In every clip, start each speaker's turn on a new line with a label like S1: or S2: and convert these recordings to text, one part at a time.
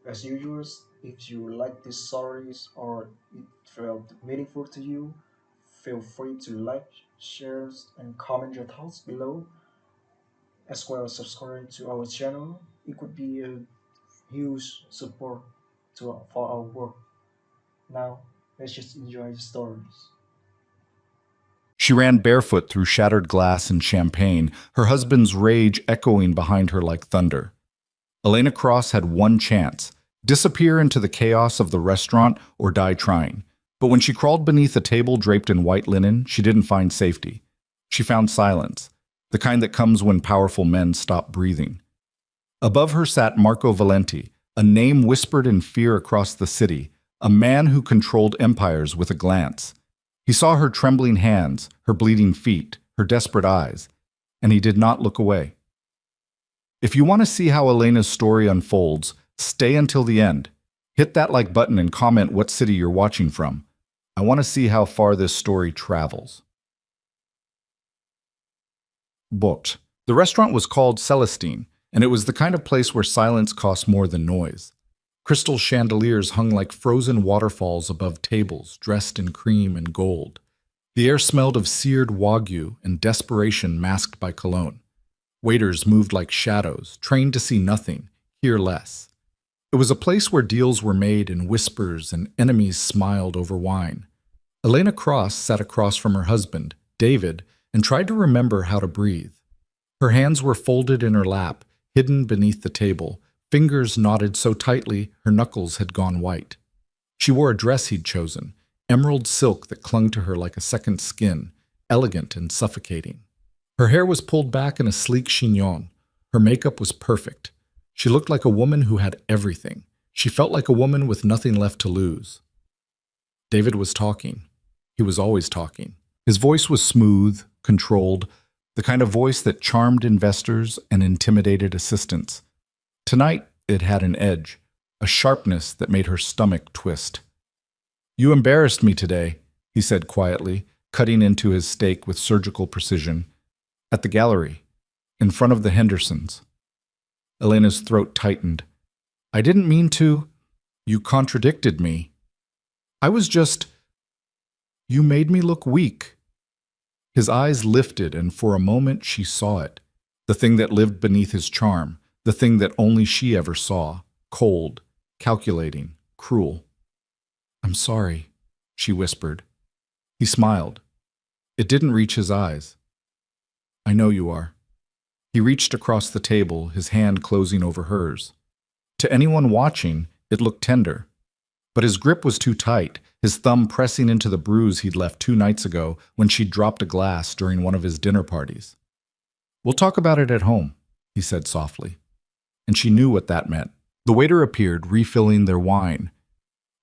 S1: As usual, if you like these stories or it felt meaningful to you, feel free to like, share, and comment your thoughts below, as well as subscribe to our channel. It could be a huge support for our work. Now, let's just enjoy the stories.
S2: She ran barefoot through shattered glass and champagne, her husband's rage echoing behind her like thunder. Elena Cross had one chance: disappear into the chaos of the restaurant or die trying. But when she crawled beneath a table draped in white linen, she didn't find safety. She found silence, the kind that comes when powerful men stop breathing. Above her sat Marco Valenti, a name whispered in fear across the city, a man who controlled empires with a glance. He saw her trembling hands, her bleeding feet, her desperate eyes, and he did not look away. If you want to see how Elena's story unfolds, stay until the end. Hit that like button and comment what city you're watching from. I want to see how far this story travels. Booked. The restaurant was called Celestine, and it was the kind of place where silence costs more than noise. Crystal chandeliers hung like frozen waterfalls above tables dressed in cream and gold. The air smelled of seared wagyu and desperation masked by cologne. Waiters moved like shadows, trained to see nothing, hear less. It was a place where deals were made in whispers and enemies smiled over wine. Elena Cross sat across from her husband, David, and tried to remember how to breathe. Her hands were folded in her lap, hidden beneath the table, fingers knotted so tightly her knuckles had gone white. She wore a dress he'd chosen, emerald silk that clung to her like a second skin, elegant and suffocating. Her hair was pulled back in a sleek chignon. Her makeup was perfect. She looked like a woman who had everything. She felt like a woman with nothing left to lose. David was talking. He was always talking. His voice was smooth, controlled, the kind of voice that charmed investors and intimidated assistants. Tonight, it had an edge, a sharpness that made her stomach twist. "You embarrassed me today," he said quietly, cutting into his steak with surgical precision. "At the gallery, in front of the Hendersons." Elena's throat tightened. "I didn't mean to. You contradicted me. I was just. You made me look weak." His eyes lifted, and for a moment she saw it. The thing that lived beneath his charm, the thing that only she ever saw, cold, calculating, cruel. "I'm sorry," she whispered. He smiled. It didn't reach his eyes. "I know you are." He reached across the table, his hand closing over hers. To anyone watching, it looked tender. But his grip was too tight, his thumb pressing into the bruise he'd left 2 nights ago when she'd dropped a glass during one of his dinner parties. "We'll talk about it at home," he said softly. And she knew what that meant. The waiter appeared, refilling their wine.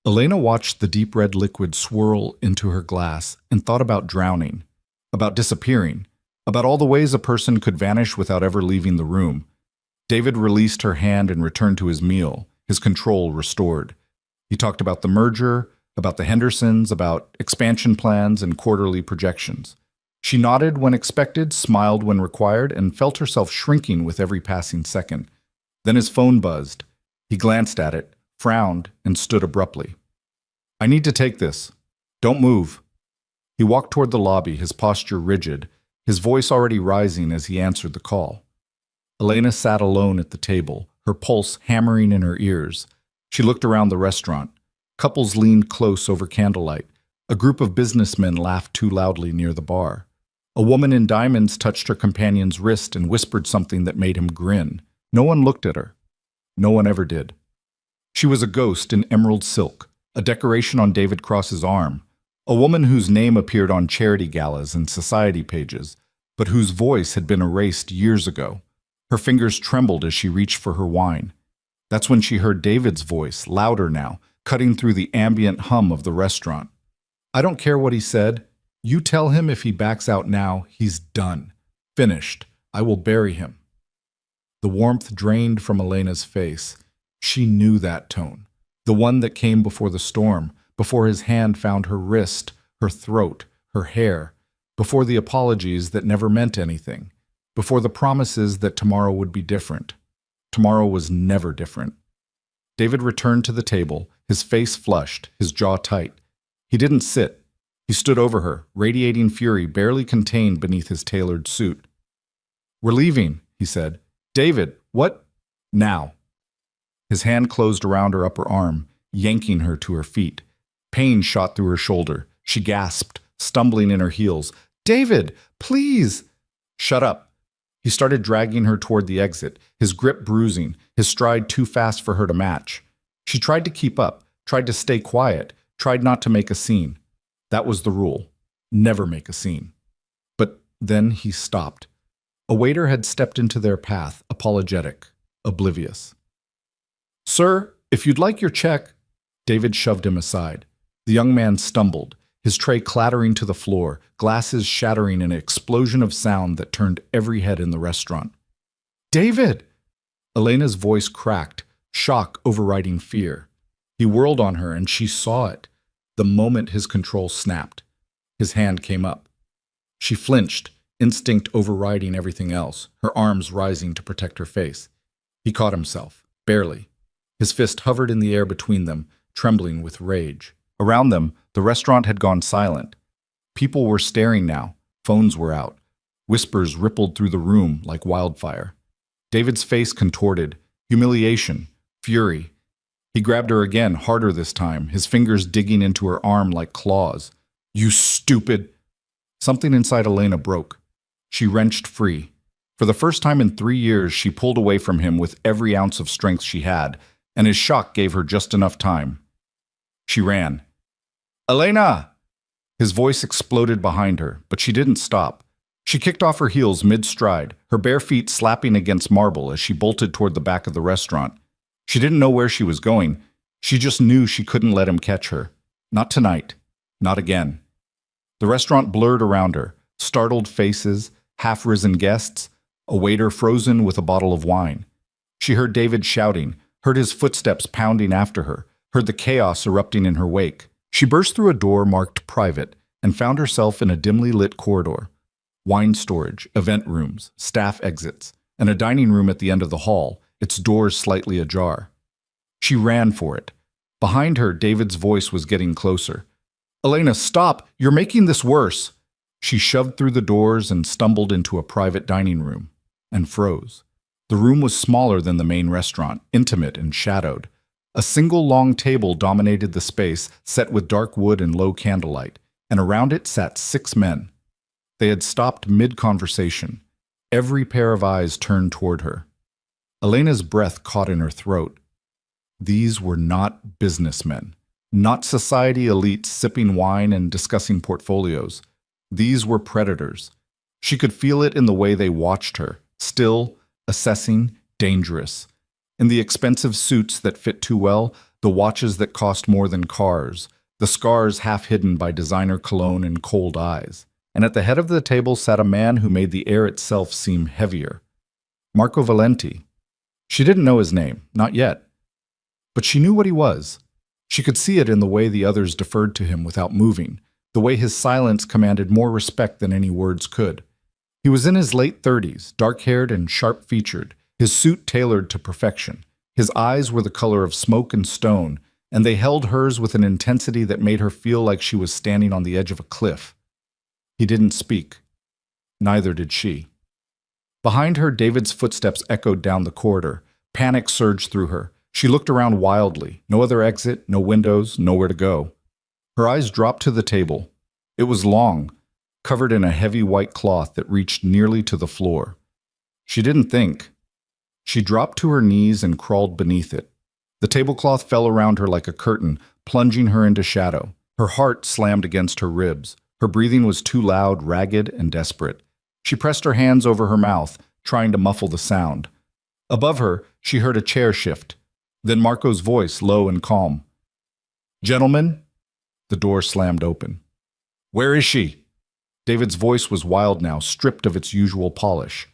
S2: Elena watched the deep red liquid swirl into her glass and thought about drowning, about disappearing, about all the ways a person could vanish without ever leaving the room. David released her hand and returned to his meal, his control restored. He talked about the merger, about the Hendersons, about expansion plans and quarterly projections. She nodded when expected, smiled when required, and felt herself shrinking with every passing second. Then his phone buzzed. He glanced at it, frowned, and stood abruptly. "I need to take this. Don't move." He walked toward the lobby, his posture rigid, his voice already rising as he answered the call. Elena sat alone at the table, her pulse hammering in her ears. She looked around the restaurant. Couples leaned close over candlelight. A group of businessmen laughed too loudly near the bar. A woman in diamonds touched her companion's wrist and whispered something that made him grin. No one looked at her. No one ever did. She was a ghost in emerald silk, a decoration on David Cross's arm, a woman whose name appeared on charity galas and society pages, but whose voice had been erased years ago. Her fingers trembled as she reached for her wine. That's when she heard David's voice, louder now, cutting through the ambient hum of the restaurant. "I don't care what he said. You tell him if he backs out now, he's done. Finished. I will bury him." The warmth drained from Elena's face. She knew that tone, the one that came before the storm, before his hand found her wrist, her throat, her hair, before the apologies that never meant anything, before the promises that tomorrow would be different. Tomorrow was never different. David returned to the table, his face flushed, his jaw tight. He didn't sit. He stood over her, radiating fury barely contained beneath his tailored suit. "We're leaving," he said. "David, what?" "Now." His hand closed around her upper arm, yanking her to her feet. Pain shot through her shoulder. She gasped, stumbling in her heels. "David, please!" "Shut up." He started dragging her toward the exit, his grip bruising, his stride too fast for her to match. She tried to keep up, tried to stay quiet, tried not to make a scene. That was the rule. Never make a scene. But then he stopped. A waiter had stepped into their path, apologetic, oblivious. "Sir, if you'd like your check." David shoved him aside. The young man stumbled, his tray clattering to the floor, glasses shattering in an explosion of sound that turned every head in the restaurant. "David!" Elena's voice cracked, shock overriding fear. He whirled on her, and she saw it. The moment his control snapped, his hand came up. She flinched, instinct overriding everything else, her arms rising to protect her face. He caught himself, barely. His fist hovered in the air between them, trembling with rage. Around them, the restaurant had gone silent. People were staring now. Phones were out. Whispers rippled through the room like wildfire. David's face contorted. Humiliation. Fury. He grabbed her again, harder this time, his fingers digging into her arm like claws. "You stupid!" Something inside Elena broke. She wrenched free. For the first time in 3 years, she pulled away from him with every ounce of strength she had, and his shock gave her just enough time. She ran. "Elena!" His voice exploded behind her, but she didn't stop. She kicked off her heels mid-stride, her bare feet slapping against marble as she bolted toward the back of the restaurant. She didn't know where she was going. She just knew she couldn't let him catch her. Not tonight. Not again. The restaurant blurred around her. Startled faces, half-risen guests, a waiter frozen with a bottle of wine. She heard David shouting, heard his footsteps pounding after her, heard the chaos erupting in her wake. She burst through a door marked private and found herself in a dimly lit corridor. Wine storage, event rooms, staff exits, and a dining room at the end of the hall, its doors slightly ajar. She ran for it. Behind her, David's voice was getting closer. "Elena, stop! You're making this worse!" She shoved through the doors and stumbled into a private dining room, and froze. The room was smaller than the main restaurant, intimate and shadowed. A single long table dominated the space, set with dark wood and low candlelight, and around it sat 6 men. They had stopped mid-conversation. Every pair of eyes turned toward her. Elena's breath caught in her throat. These were not businessmen, not society elites sipping wine and discussing portfolios. These were predators. She could feel it in the way they watched her, still, assessing, dangerous. In the expensive suits that fit too well, the watches that cost more than cars, the scars half hidden by designer cologne and cold eyes. And at the head of the table sat a man who made the air itself seem heavier. Marco Valenti. She didn't know his name, not yet. But she knew what he was. She could see it in the way the others deferred to him without moving, the way his silence commanded more respect than any words could. He was in his late 30s, dark-haired and sharp-featured, his suit tailored to perfection. His eyes were the color of smoke and stone, and they held hers with an intensity that made her feel like she was standing on the edge of a cliff. He didn't speak. Neither did she. Behind her, David's footsteps echoed down the corridor. Panic surged through her. She looked around wildly. No other exit, no windows, nowhere to go. Her eyes dropped to the table. It was long, covered in a heavy white cloth that reached nearly to the floor. She didn't think. She dropped to her knees and crawled beneath it. The tablecloth fell around her like a curtain, plunging her into shadow. Her heart slammed against her ribs. Her breathing was too loud, ragged, and desperate. She pressed her hands over her mouth, trying to muffle the sound. Above her, she heard a chair shift. Then Marco's voice, low and calm. "Gentlemen?" The door slammed open. "Where is she?" David's voice was wild now, stripped of its usual polish.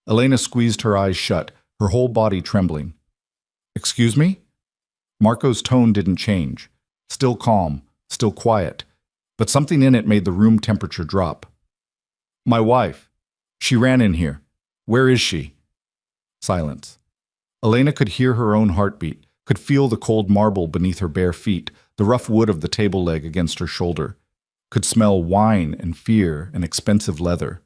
S2: Elena squeezed her eyes shut, her whole body trembling. "Excuse me?" Marco's tone didn't change. Still calm, still quiet. But something in it made the room temperature drop. "My wife. She ran in here. Where is she?" Silence. Elena could hear her own heartbeat, could feel the cold marble beneath her bare feet, the rough wood of the table leg against her shoulder, could smell wine and fear and expensive leather.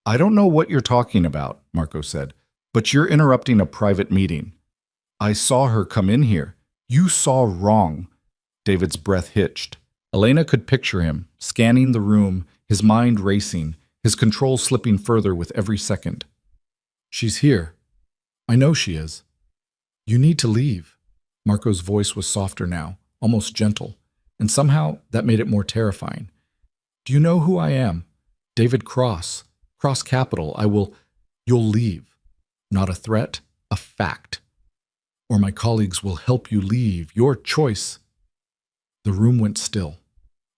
S2: I don't know what you're talking about, Marco said, but you're interrupting a private meeting. I saw her come in here. You saw wrong. David's breath hitched. Elena could picture him, scanning the room, his mind racing, his control slipping further with every second. She's here. I know she is. You need to leave. Marco's voice was softer now, almost gentle, and somehow that made it more terrifying. Do you know who I am? David Cross. Cross Capital. You'll leave. Not a threat, a fact. Or my colleagues will help you leave. Your choice. The room went still.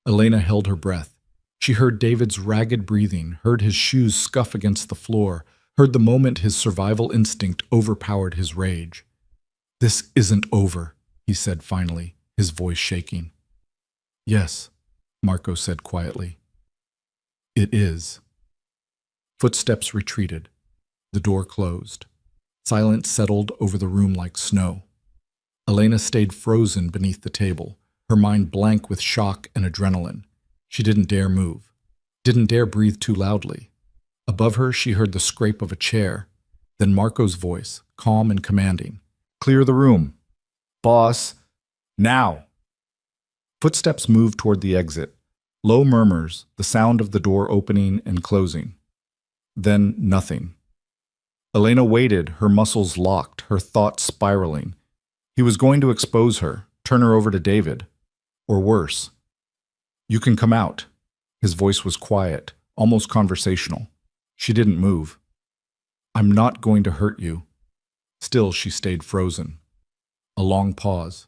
S2: Elena held her breath. She heard David's ragged breathing, heard his shoes scuff against the floor, heard the moment his survival instinct overpowered his rage. This isn't over, he said finally, his voice shaking. Yes, Marco said quietly. It is. Footsteps retreated. The door closed. Silence settled over the room like snow. Elena stayed frozen beneath the table, her mind blank with shock and adrenaline. She didn't dare move, didn't dare breathe too loudly. Above her, she heard the scrape of a chair, then Marco's voice, calm and commanding. Clear the room. Boss, now. Footsteps moved toward the exit. Low murmurs, the sound of the door opening and closing. Then nothing. Elena waited, her muscles locked, her thoughts spiraling. He was going to expose her, turn her over to David. Or worse. You can come out. His voice was quiet, almost conversational. She didn't move. I'm not going to hurt you. Still, she stayed frozen. A long pause.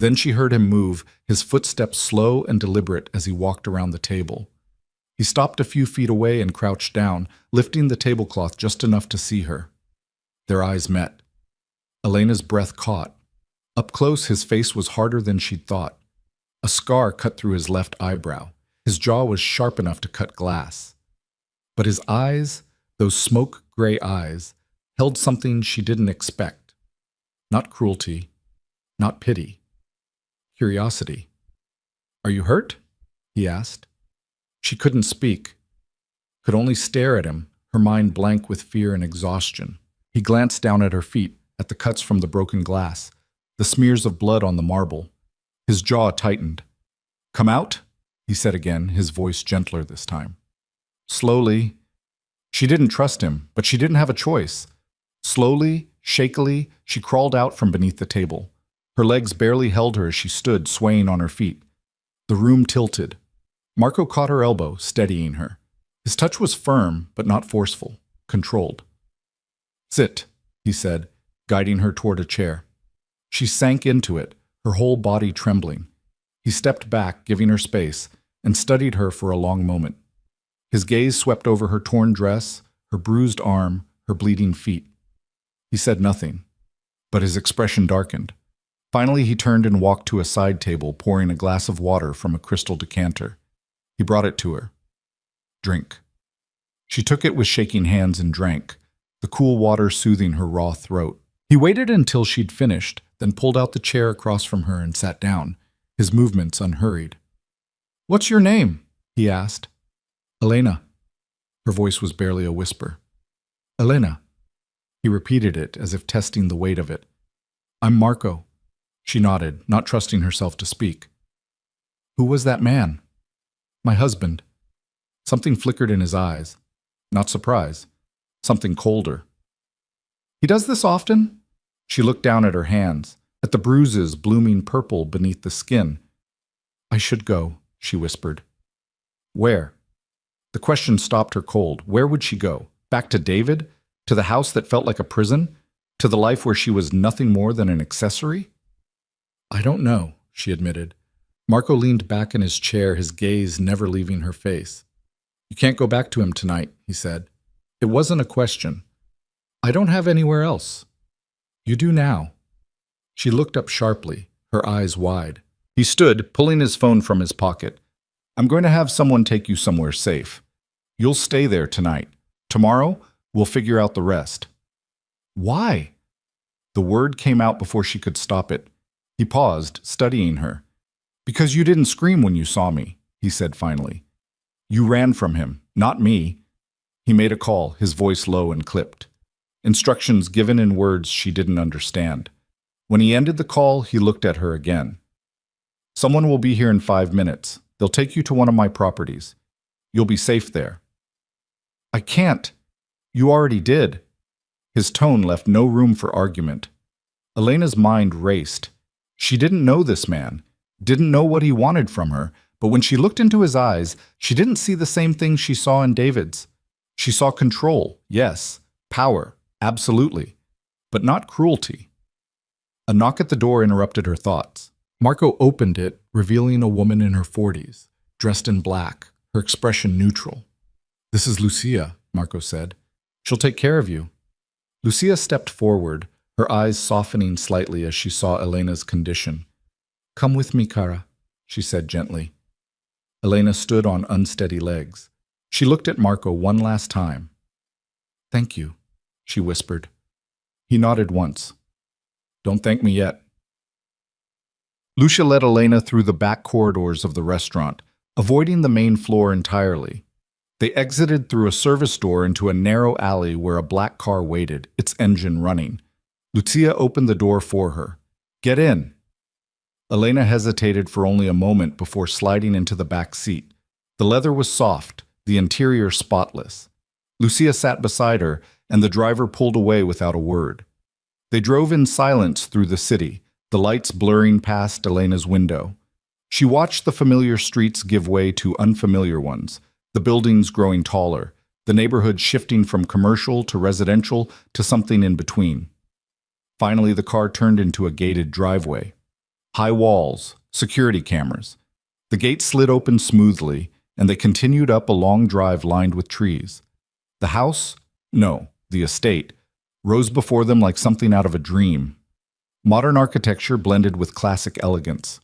S2: Then she heard him move, his footsteps slow and deliberate as he walked around the table. He stopped a few feet away and crouched down, lifting the tablecloth just enough to see her. Their eyes met. Elena's breath caught. Up close, his face was harder than she'd thought. A scar cut through his left eyebrow. His jaw was sharp enough to cut glass. But his eyes, those smoke-gray eyes, held something she didn't expect. Not cruelty, not pity. Curiosity. Are you hurt? He asked. She couldn't speak, could only stare at him, her mind blank with fear and exhaustion. He glanced down at her feet, at the cuts from the broken glass, the smears of blood on the marble. His jaw tightened. Come out, he said again, his voice gentler this time. Slowly. She didn't trust him, but she didn't have a choice. Slowly, shakily, she crawled out from beneath the table. Her legs barely held her as she stood, swaying on her feet. The room tilted. Marco caught her elbow, steadying her. His touch was firm, but not forceful, controlled. Sit, he said, guiding her toward a chair. She sank into it, her whole body trembling. He stepped back, giving her space, and studied her for a long moment. His gaze swept over her torn dress, her bruised arm, her bleeding feet. He said nothing, but his expression darkened. Finally, he turned and walked to a side table, pouring a glass of water from a crystal decanter. He brought it to her. Drink. She took it with shaking hands and drank, the cool water soothing her raw throat. He waited until she'd finished, then pulled out the chair across from her and sat down, his movements unhurried. What's your name? He asked. Elena. Her voice was barely a whisper. Elena. He repeated it as if testing the weight of it. I'm Marco. She nodded, not trusting herself to speak. Who was that man? My husband. Something flickered in his eyes. Not surprise. Something colder. He does this often? She looked down at her hands, at the bruises blooming purple beneath the skin. I should go, she whispered. Where? The question stopped her cold. Where would she go? Back to David? To the house that felt like a prison? To the life where she was nothing more than an accessory? I don't know, she admitted. Marco leaned back in his chair, his gaze never leaving her face. You can't go back to him tonight, he said. It wasn't a question. I don't have anywhere else. You do now. She looked up sharply, her eyes wide. He stood, pulling his phone from his pocket. I'm going to have someone take you somewhere safe. You'll stay there tonight. Tomorrow, we'll figure out the rest. Why? The word came out before she could stop it. He paused, studying her. Because you didn't scream when you saw me, he said finally. You ran from him, not me. He made a call, his voice low and clipped. Instructions given in words she didn't understand. When he ended the call, he looked at her again. Someone will be here in 5 minutes. They'll take you to one of my properties. You'll be safe there. I can't. You already did. His tone left no room for argument. Elena's mind raced. She didn't know this man, didn't know what he wanted from her, but when she looked into his eyes, she didn't see the same thing she saw in David's. She saw control, yes, power, absolutely, but not cruelty. A knock at the door interrupted her thoughts. Marco opened it, revealing a woman in her 40s, dressed in black, her expression neutral. This is Lucia, Marco said. She'll take care of you. Lucia stepped forward, her eyes softening slightly as she saw Elena's condition. Come with me, Cara, she said gently. Elena stood on unsteady legs. She looked at Marco one last time. Thank you, she whispered. He nodded once. Don't thank me yet. Lucia led Elena through the back corridors of the restaurant, avoiding the main floor entirely. They exited through a service door into a narrow alley where a black car waited, its engine running. Lucia opened the door for her. Get in. Elena hesitated for only a moment before sliding into the back seat. The leather was soft, the interior spotless. Lucia sat beside her, and the driver pulled away without a word. They drove in silence through the city, the lights blurring past Elena's window. She watched the familiar streets give way to unfamiliar ones, the buildings growing taller, the neighborhood shifting from commercial to residential to something in between. Finally, the car turned into a gated driveway. High walls, security cameras. The gate slid open smoothly, and they continued up a long drive lined with trees. The house? No, the estate, rose before them like something out of a dream. Modern architecture blended with classic elegance.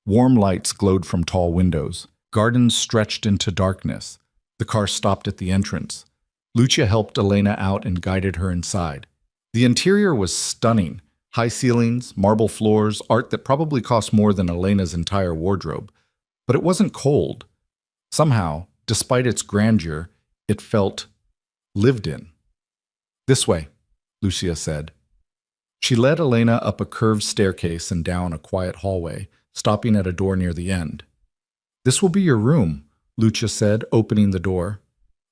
S2: Warm lights glowed from tall windows. Gardens stretched into darkness. The car stopped at the entrance. Lucia helped Elena out and guided her inside. The interior was stunning. High ceilings, marble floors, art that probably cost more than Elena's entire wardrobe. But it wasn't cold. Somehow, despite its grandeur, it felt lived in. This way, Lucia said. She led Elena up a curved staircase and down a quiet hallway, stopping at a door near the end. This will be your room, Lucia said, opening the door.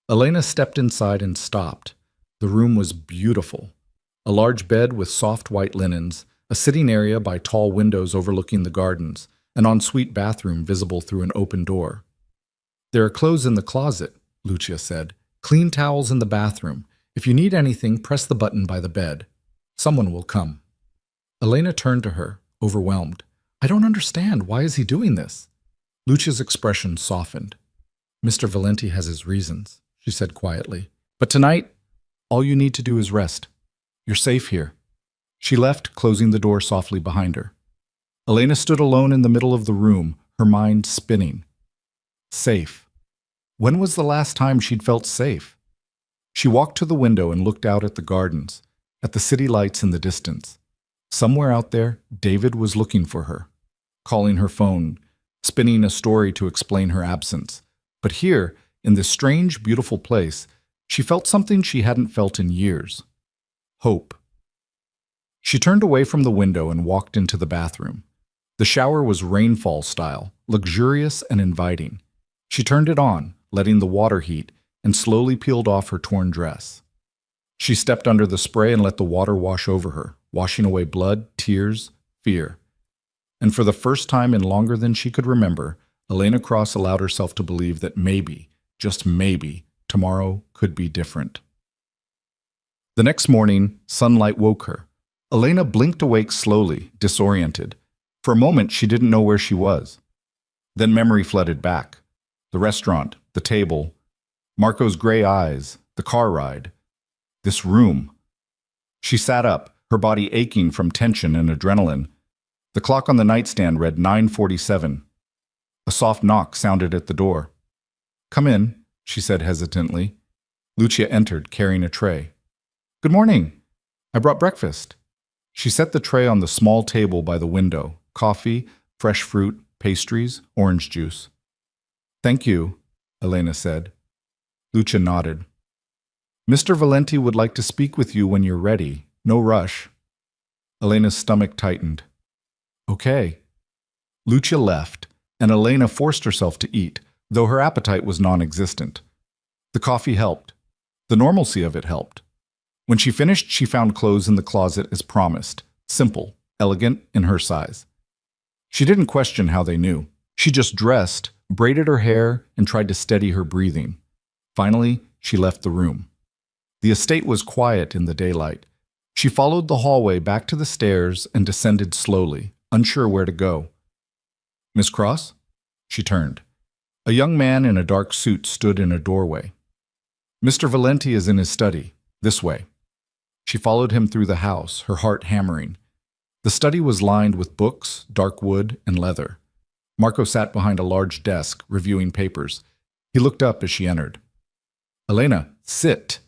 S2: Elena stepped inside and stopped. The room was beautiful. A large bed with soft white linens, a sitting area by tall windows overlooking the gardens, an ensuite bathroom visible through an open door. There are clothes in the closet, Lucia said. Clean towels in the bathroom. If you need anything, press the button by the bed. Someone will come. Elena turned to her, overwhelmed. I don't understand. Why is he doing this? Lucia's expression softened. Mr. Valenti has his reasons, she said quietly. But tonight, all you need to do is rest. You're safe here. She left, closing the door softly behind her. Elena stood alone in the middle of the room, her mind spinning. Safe. When was the last time she'd felt safe? She walked to the window and looked out at the gardens, at the city lights in the distance. Somewhere out there, David was looking for her, calling her phone, spinning a story to explain her absence. But here, in this strange, beautiful place, she felt something she hadn't felt in years. Hope. She turned away from the window and walked into the bathroom. The shower was rainfall style, luxurious and inviting. She turned it on, letting the water heat, and slowly peeled off her torn dress. She stepped under the spray and let the water wash over her, washing away blood, tears, fear. And for the first time in longer than she could remember, Elena Cross allowed herself to believe that maybe, just maybe, tomorrow could be different. The next morning, sunlight woke her. Elena blinked awake slowly, disoriented. For a moment, she didn't know where she was. Then memory flooded back. The restaurant, the table, Marco's gray eyes, the car ride, this room. She sat up, her body aching from tension and adrenaline. The clock on the nightstand read 9:47. A soft knock sounded at the door. Come in, she said hesitantly. Lucia entered, carrying a tray. Good morning. I brought breakfast. She set the tray on the small table by the window: coffee, fresh fruit, pastries, orange juice. Thank you, Elena said. Lucia nodded. Mr. Valenti would like to speak with you when you're ready. No rush. Elena's stomach tightened. Okay. Lucia left, and Elena forced herself to eat, though her appetite was non-existent. The coffee helped. The normalcy of it helped. When she finished, she found clothes in the closet as promised, simple, elegant, in her size. She didn't question how they knew. She just dressed, braided her hair, and tried to steady her breathing. Finally, she left the room. The estate was quiet in the daylight. She followed the hallway back to the stairs and descended slowly, unsure where to go. Miss Cross? She turned. A young man in a dark suit stood in a doorway. Mr. Valenti is in his study. This way. She followed him through the house, her heart hammering. The study was lined with books, dark wood, and leather. Marco sat behind a large desk, reviewing papers. He looked up as she entered. Elena, sit.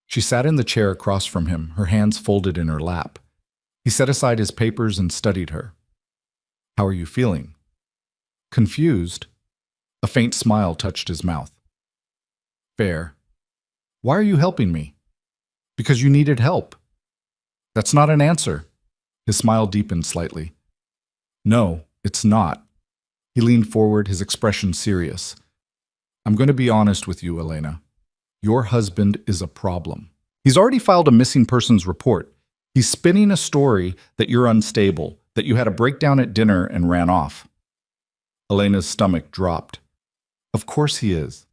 S2: She sat in the chair across from him, her hands folded in her lap. He set aside his papers and studied her. How are you feeling? Confused. A faint smile touched his mouth. Fair. Why are you helping me? Because you needed help. That's not an answer. His smile deepened slightly. No, it's not. He leaned forward, his expression serious. I'm going to be honest with you, Elena. Your husband is a problem. He's already filed a missing persons report. He's spinning a story that you're unstable, that you had a breakdown at dinner and ran off. Elena's stomach dropped. Of course he is.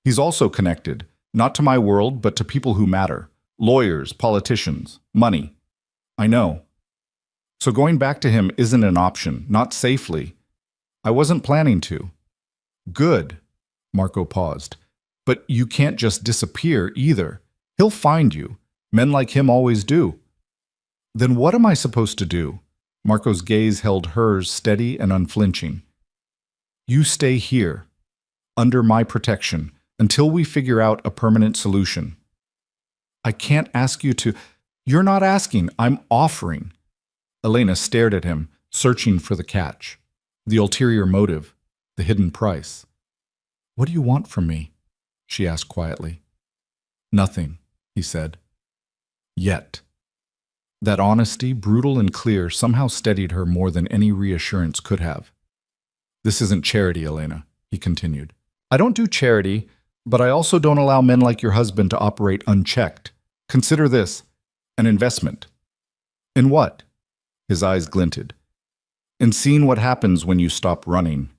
S2: He's also connected, not to my world, but to people who matter. Lawyers, politicians, money. I know. So going back to him isn't an option, not safely. I wasn't planning to. Good. Marco paused. But you can't just disappear either. He'll find you. Men like him always do. Then what am I supposed to do? Marco's gaze held hers steady and unflinching. You stay here, under my protection, until we figure out a permanent solution. I can't ask you to. You're not asking, I'm offering. Elena stared at him, searching for the catch, the ulterior motive, the hidden price. What do you want from me? She asked quietly. Nothing, he said. Yet. That honesty, brutal and clear, somehow steadied her more than any reassurance could have. This isn't charity, Elena, he continued. I don't do charity, but I also don't allow men like your husband to operate unchecked. Consider this, an investment. In what? His eyes glinted. In seeing what happens when you stop running.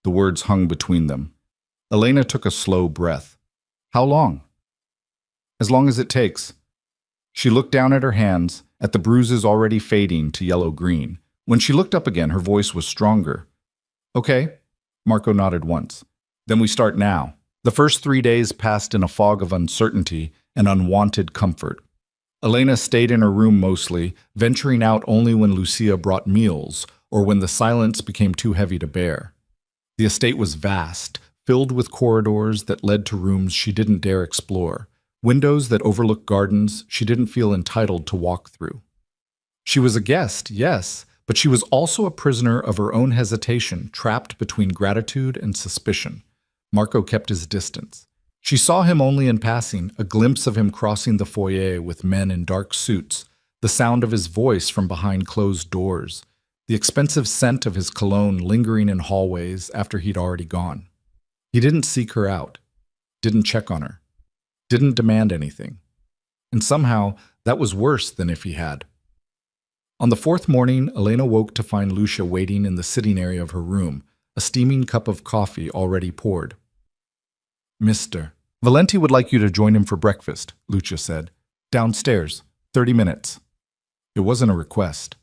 S2: The words hung between them. Elena took a slow breath. How long? As long as it takes. She looked down at her hands, at the bruises already fading to yellow-green. When she looked up again, her voice was stronger. Okay, Marco nodded once. Then we start now. The first 3 days passed in a fog of uncertainty and unwanted comfort. Elena stayed in her room mostly, venturing out only when Lucia brought meals or when the silence became too heavy to bear. The estate was vast, filled with corridors that led to rooms she didn't dare explore, windows that overlooked gardens she didn't feel entitled to walk through. She was a guest, yes, but she was also a prisoner of her own hesitation, trapped between gratitude and suspicion. Marco kept his distance. She saw him only in passing, a glimpse of him crossing the foyer with men in dark suits, the sound of his voice from behind closed doors, the expensive scent of his cologne lingering in hallways after he'd already gone. He didn't seek her out, didn't check on her, didn't demand anything. And somehow, that was worse than if he had. On the fourth morning, Elena woke to find Lucia waiting in the sitting area of her room, a steaming cup of coffee already poured. Mr. Valenti would like you to join him for breakfast, Lucia said. Downstairs, 30 minutes. It wasn't a request.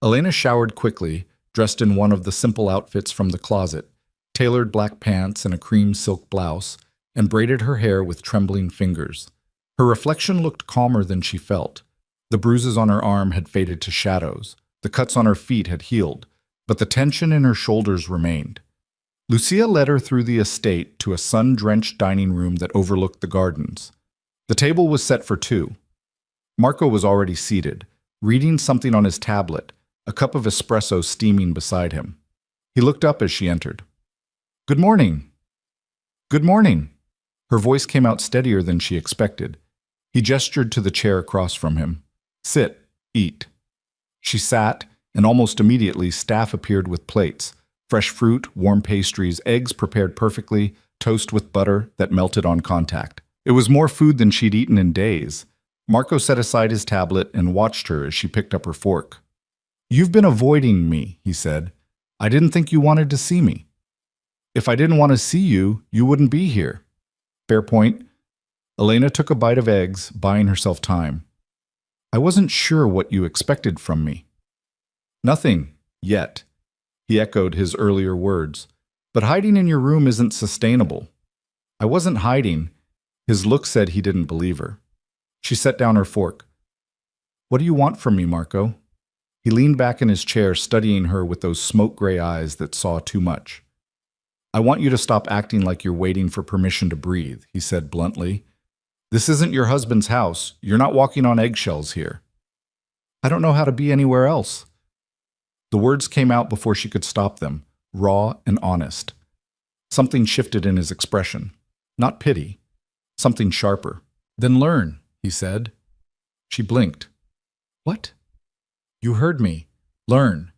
S2: Elena showered quickly, dressed in one of the simple outfits from the closet, tailored black pants and a cream silk blouse, and braided her hair with trembling fingers. Her reflection looked calmer than she felt. The bruises on her arm had faded to shadows. The cuts on her feet had healed, but the tension in her shoulders remained. Lucia led her through the estate to a sun-drenched dining room that overlooked the gardens. The table was set for two. Marco was already seated, reading something on his tablet, a cup of espresso steaming beside him. He looked up as she entered. "Good morning." "Good morning." Her voice came out steadier than she expected. He gestured to the chair across from him. "Sit, eat." She sat, and almost immediately staff appeared with plates. Fresh fruit, warm pastries, eggs prepared perfectly, toast with butter that melted on contact. It was more food than she'd eaten in days. Marco set aside his tablet and watched her as she picked up her fork. "You've been avoiding me," he said. "I didn't think you wanted to see me." "If I didn't want to see you, you wouldn't be here." Fair point. Elena took a bite of eggs, buying herself time. "I wasn't sure what you expected from me." "Nothing, yet," he echoed his earlier words. "But hiding in your room isn't sustainable." "I wasn't hiding." His look said he didn't believe her. She set down her fork. "What do you want from me, Marco?" He leaned back in his chair, studying her with those smoke-gray eyes that saw too much. "I want you to stop acting like you're waiting for permission to breathe," he said bluntly. "This isn't your husband's house. You're not walking on eggshells here." "I don't know how to be anywhere else." The words came out before she could stop them, raw and honest. Something shifted in his expression. Not pity. Something sharper. "Then learn," he said. She blinked. "What?" "You heard me. Learn.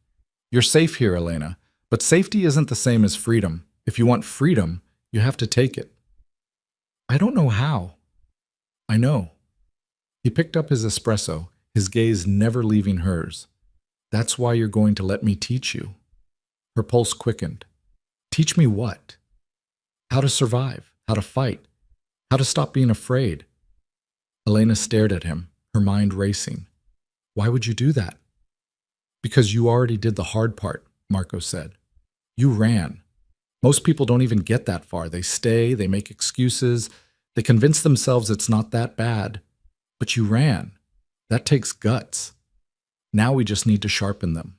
S2: You're safe here, Elena. But safety isn't the same as freedom. If you want freedom, you have to take it." "I don't know how." "I know." He picked up his espresso, his gaze never leaving hers. "That's why you're going to let me teach you." Her pulse quickened. "Teach me what?" "How to survive, how to fight, how to stop being afraid." Elena stared at him, her mind racing. "Why would you do that?" "Because you already did the hard part," Marco said. "You ran. Most people don't even get that far. They stay, they make excuses, they convince themselves it's not that bad. But you ran. That takes guts. Now we just need to sharpen them."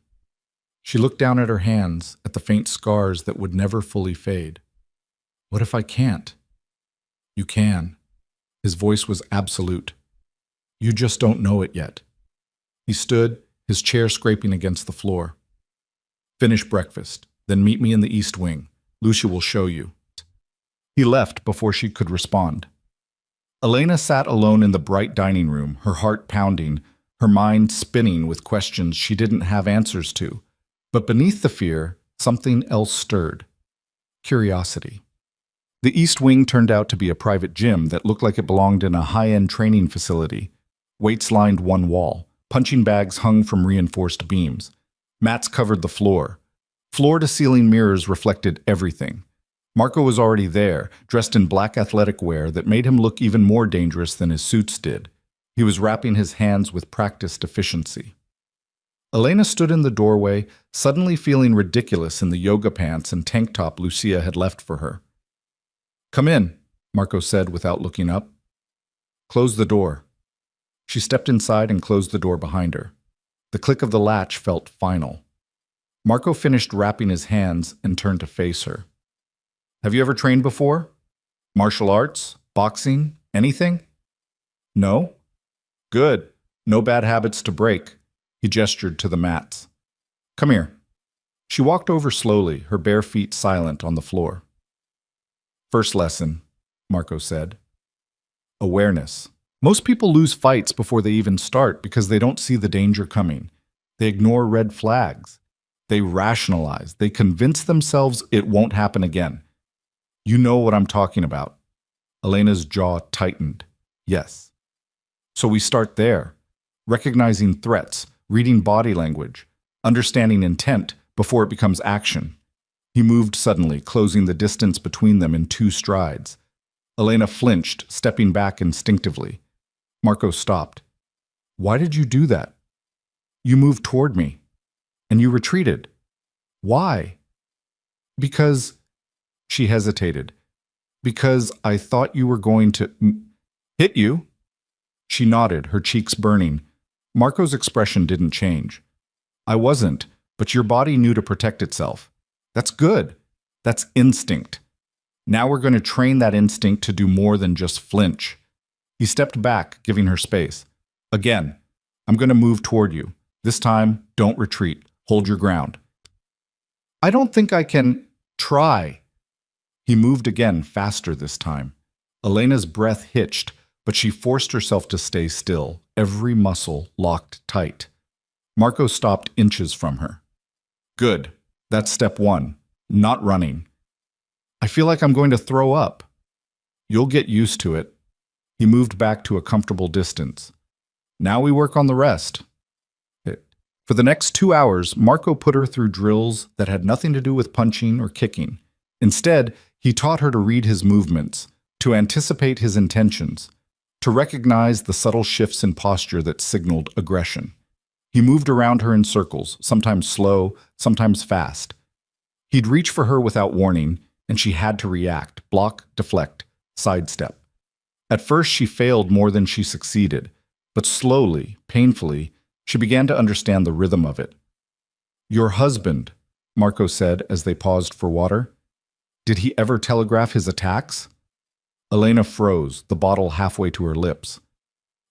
S2: She looked down at her hands, at the faint scars that would never fully fade. "What if I can't?" "You can." His voice was absolute. "You just don't know it yet." He stood, his chair scraping against the floor. "Finish breakfast, then meet me in the East Wing. Lucia will show you." He left before she could respond. Elena sat alone in the bright dining room, her heart pounding, her mind spinning with questions she didn't have answers to. But beneath the fear, something else stirred. Curiosity. The East Wing turned out to be a private gym that looked like it belonged in a high-end training facility. Weights lined one wall. Punching bags hung from reinforced beams. Mats covered the floor. Floor-to-ceiling mirrors reflected everything. Marco was already there, dressed in black athletic wear that made him look even more dangerous than his suits did. He was wrapping his hands with practiced efficiency. Elena stood in the doorway, suddenly feeling ridiculous in the yoga pants and tank top Lucia had left for her. "Come in," Marco said without looking up. "Close the door." She stepped inside and closed the door behind her. The click of the latch felt final. Marco finished wrapping his hands and turned to face her. "Have you ever trained before? Martial arts? Boxing? Anything?" "No." "Good. No bad habits to break." He gestured to the mats. "Come here." She walked over slowly, her bare feet silent on the floor. "First lesson," Marco said. Awareness. Most people lose fights before they even start because they don't see the danger coming. They ignore red flags. They rationalize. They convince themselves it won't happen again. You know what I'm talking about. Elena's jaw tightened. Yes. So we start there, recognizing threats, reading body language, understanding intent before it becomes action. He moved suddenly, closing the distance between them in 2 strides. Elena flinched, stepping back instinctively. Marco stopped. "Why did you do that?" "You moved toward me, and you retreated." "Why?" "Because—" She hesitated. "Because I thought you were going to hit you." She nodded, her cheeks burning. Marco's expression didn't change. "I wasn't, but your body knew to protect itself. That's good. That's instinct. Now we're going to train that instinct to do more than just flinch." He stepped back, giving her space. "Again, I'm going to move toward you. This time, don't retreat. Hold your ground. I don't think I can try. He moved again, faster this time. Elena's breath hitched, but she forced herself to stay still, every muscle locked tight. Marco stopped inches from her. Good. That's step one. Not running. I feel like I'm going to throw up. You'll get used to it. He moved back to a comfortable distance. Now we work on the rest. For the next 2 hours, Marco put her through drills that had nothing to do with punching or kicking. Instead, he taught her to read his movements, to anticipate his intentions, to recognize the subtle shifts in posture that signaled aggression. He moved around her in circles, sometimes slow, sometimes fast. He'd reach for her without warning, and she had to react, block, deflect, sidestep. At first, she failed more than she succeeded, but slowly, painfully, she began to understand the rhythm of it. Your husband, Marco said as they paused for water. Did he ever telegraph his attacks? Elena froze, the bottle halfway to her lips.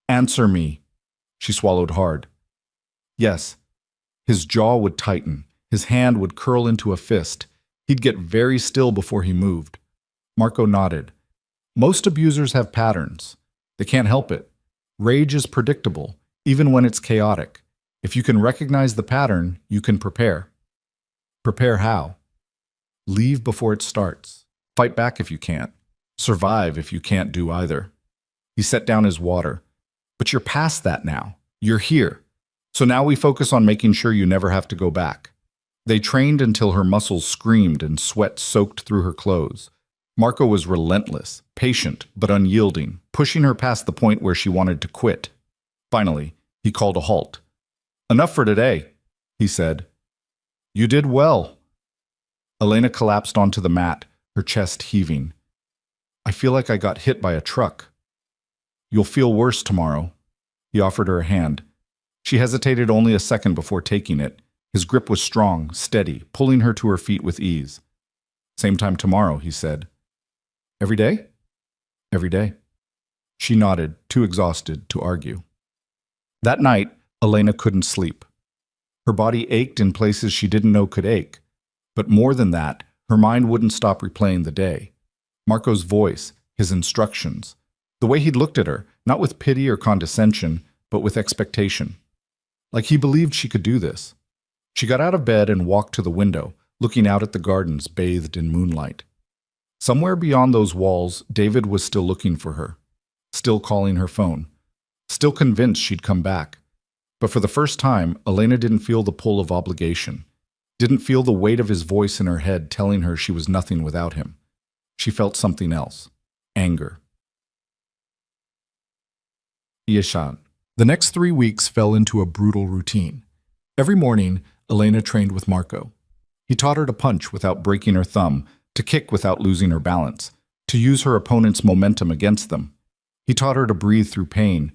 S2: Answer me. She swallowed hard. Yes. His jaw would tighten. His hand would curl into a fist. He'd get very still before he moved. Marco nodded. Most abusers have patterns. They can't help it. Rage is predictable, even when it's chaotic. If you can recognize the pattern, you can prepare. Prepare how? Leave before it starts. Fight back if you can't. Survive if you can't do either. He set down his water. But you're past that now. You're here. So now we focus on making sure you never have to go back. They trained until her muscles screamed and sweat soaked through her clothes. Marco was relentless, patient, but unyielding, pushing her past the point where she wanted to quit. Finally, he called a halt. Enough for today, he said. You did well. Elena collapsed onto the mat, her chest heaving. I feel like I got hit by a truck. You'll feel worse tomorrow. He offered her a hand. She hesitated only a second before taking it. His grip was strong, steady, pulling her to her feet with ease. Same time tomorrow, he said. Every day? Every day. She nodded, too exhausted to argue. That night, Elena couldn't sleep. Her body ached in places she didn't know could ache. But more than that, her mind wouldn't stop replaying the day. Marco's voice, his instructions, the way he'd looked at her, not with pity or condescension, but with expectation. Like he believed she could do this. She got out of bed and walked to the window, looking out at the gardens bathed in moonlight. Somewhere beyond those walls, David was still looking for her, still calling her phone, still convinced she'd come back. But for the first time, Elena didn't feel the pull of obligation, didn't feel the weight of his voice in her head telling her she was nothing without him. She felt something else, anger. Yeshan. The next 3 weeks fell into a brutal routine. Every morning, Elena trained with Marco. He taught her to punch without breaking her thumb, to kick without losing her balance, to use her opponent's momentum against them. He taught her to breathe through pain,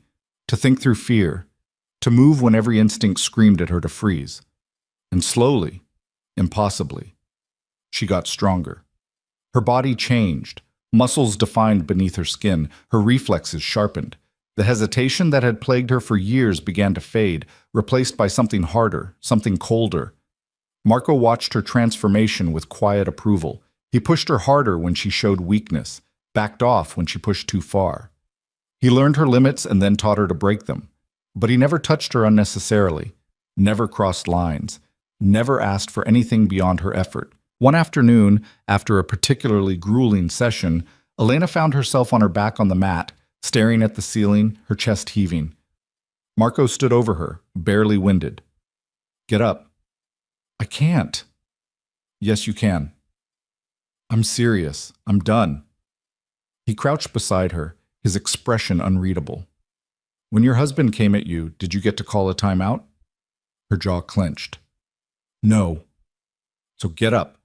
S2: to think through fear, to move when every instinct screamed at her to freeze. And slowly, impossibly, she got stronger. Her body changed, muscles defined beneath her skin, her reflexes sharpened. The hesitation that had plagued her for years began to fade, replaced by something harder, something colder. Marco watched her transformation with quiet approval. He pushed her harder when she showed weakness, backed off when she pushed too far. He learned her limits and then taught her to break them. But he never touched her unnecessarily, never crossed lines, never asked for anything beyond her effort. One afternoon, after a particularly grueling session, Elena found herself on her back on the mat, staring at the ceiling, her chest heaving. Marco stood over her, barely winded. Get up. I can't. Yes, you can. I'm serious. I'm done. He crouched beside her, his expression unreadable. When your husband came at you, did you get to call a timeout? Her jaw clenched. No. So get up.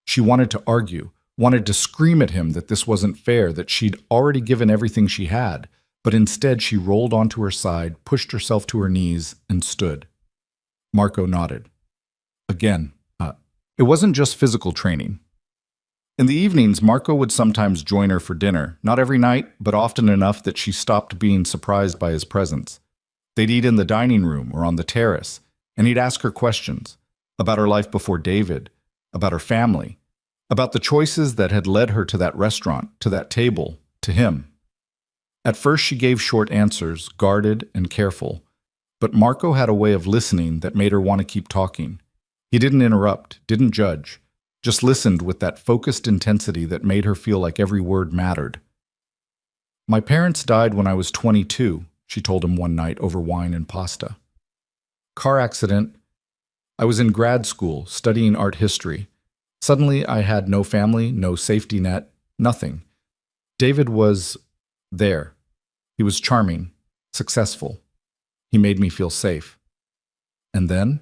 S2: She wanted to argue, wanted to scream at him that this wasn't fair, that she'd already given everything she had, but instead she rolled onto her side, pushed herself to her knees, and stood. Marco nodded. Again, it wasn't just physical training. In the evenings, Marco would sometimes join her for dinner, not every night, but often enough that she stopped being surprised by his presence. They'd eat in the dining room or on the terrace, and he'd ask her questions about her life before David, about her family, about the choices that had led her to that restaurant, to that table, to him. At first, she gave short answers, guarded and careful, but Marco had a way of listening that made her want to keep talking. He didn't interrupt, didn't judge, just listened with that focused intensity that made her feel like every word mattered. My parents died when I was 22, she told him one night over wine and pasta. Car accident. I was in grad school, studying art history. Suddenly, I had no family, no safety net, nothing. David was there. He was charming, successful. He made me feel safe. And then?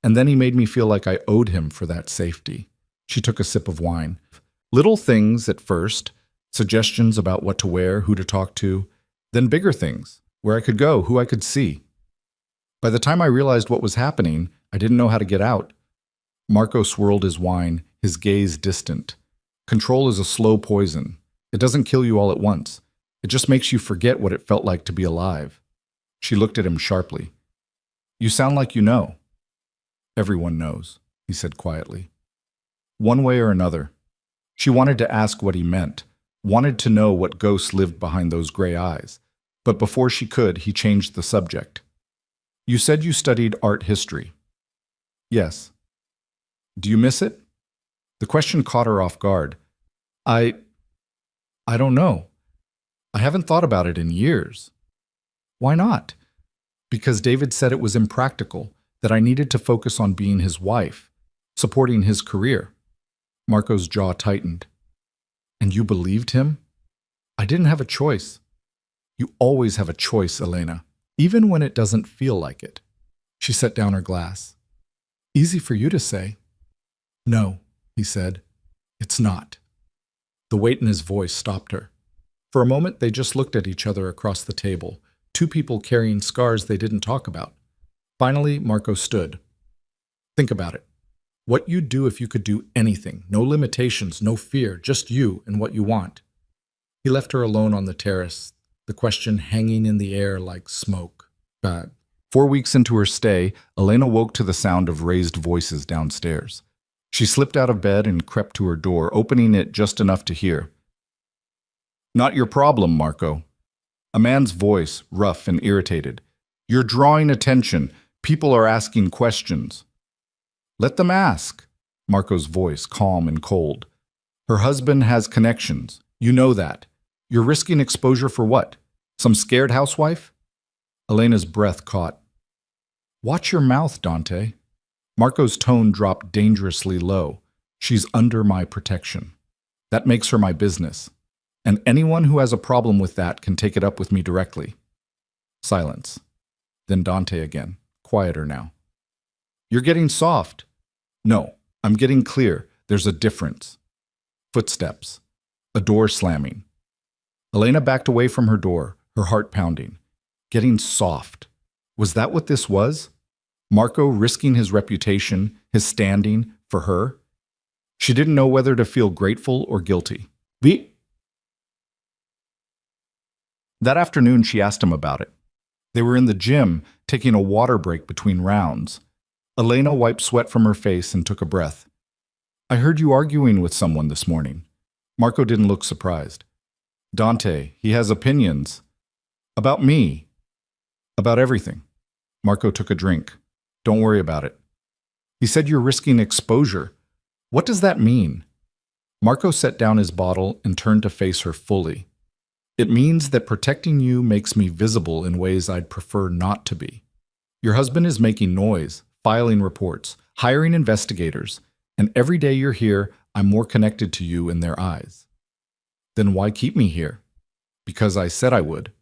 S2: And then he made me feel like I owed him for that safety. She took a sip of wine. Little things at first, suggestions about what to wear, who to talk to, then bigger things, where I could go, who I could see. By the time I realized what was happening, I didn't know how to get out. Marco swirled his wine, his gaze distant. Control is a slow poison. It doesn't kill you all at once. It just makes you forget what it felt like to be alive. She looked at him sharply. You sound like you know. Everyone knows, he said quietly. One way or another. She wanted to ask what he meant, wanted to know what ghosts lived behind those gray eyes. But before she could, he changed the subject. You said you studied art history. Yes. Do you miss it? The question caught her off guard. I don't know. I haven't thought about it in years. Why not? Because David said it was impractical, that I needed to focus on being his wife, supporting his career. Marco's jaw tightened. And you believed him? I didn't have a choice. You always have a choice, Elena, even when it doesn't feel like it. She set down her glass. Easy for you to say. No, he said. It's not. The weight in his voice stopped her. For a moment, they just looked at each other across the table, two people carrying scars they didn't talk about. Finally, Marco stood. Think about it. What you'd do if you could do anything. No limitations, no fear, just you and what you want. He left her alone on the terrace, the question hanging in the air like smoke. 4 weeks into her stay, Elena woke to the sound of raised voices downstairs. She slipped out of bed and crept to her door, opening it just enough to hear. Not your problem, Marco. A man's voice, rough and irritated. You're drawing attention. People are asking questions. Let them ask. Marco's voice, calm and cold. Her husband has connections. You know that. You're risking exposure for what? Some scared housewife? Elena's breath caught. Watch your mouth, Dante. Marco's tone dropped dangerously low. She's under my protection. That makes her my business. And anyone who has a problem with that can take it up with me directly. Silence. Then Dante again, quieter now. You're getting soft. No, I'm getting clear. There's a difference. Footsteps. A door slamming. Elena backed away from her door, her heart pounding. Getting soft. Was that what this was? Marco risking his reputation, his standing, for her? She didn't know whether to feel grateful or guilty. That afternoon, she asked him about it. They were in the gym, taking a water break between rounds. Elena wiped sweat from her face and took a breath. I heard you arguing with someone this morning. Marco didn't look surprised. Dante, he has opinions. About me. About everything. Marco took a drink. Don't worry about it. He said you're risking exposure. What does that mean? Marco set down his bottle and turned to face her fully. It means that protecting you makes me visible in ways I'd prefer not to be. Your husband is making noise, filing reports, hiring investigators, and every day you're here, I'm more connected to you in their eyes. Then why keep me here? Because I said I would.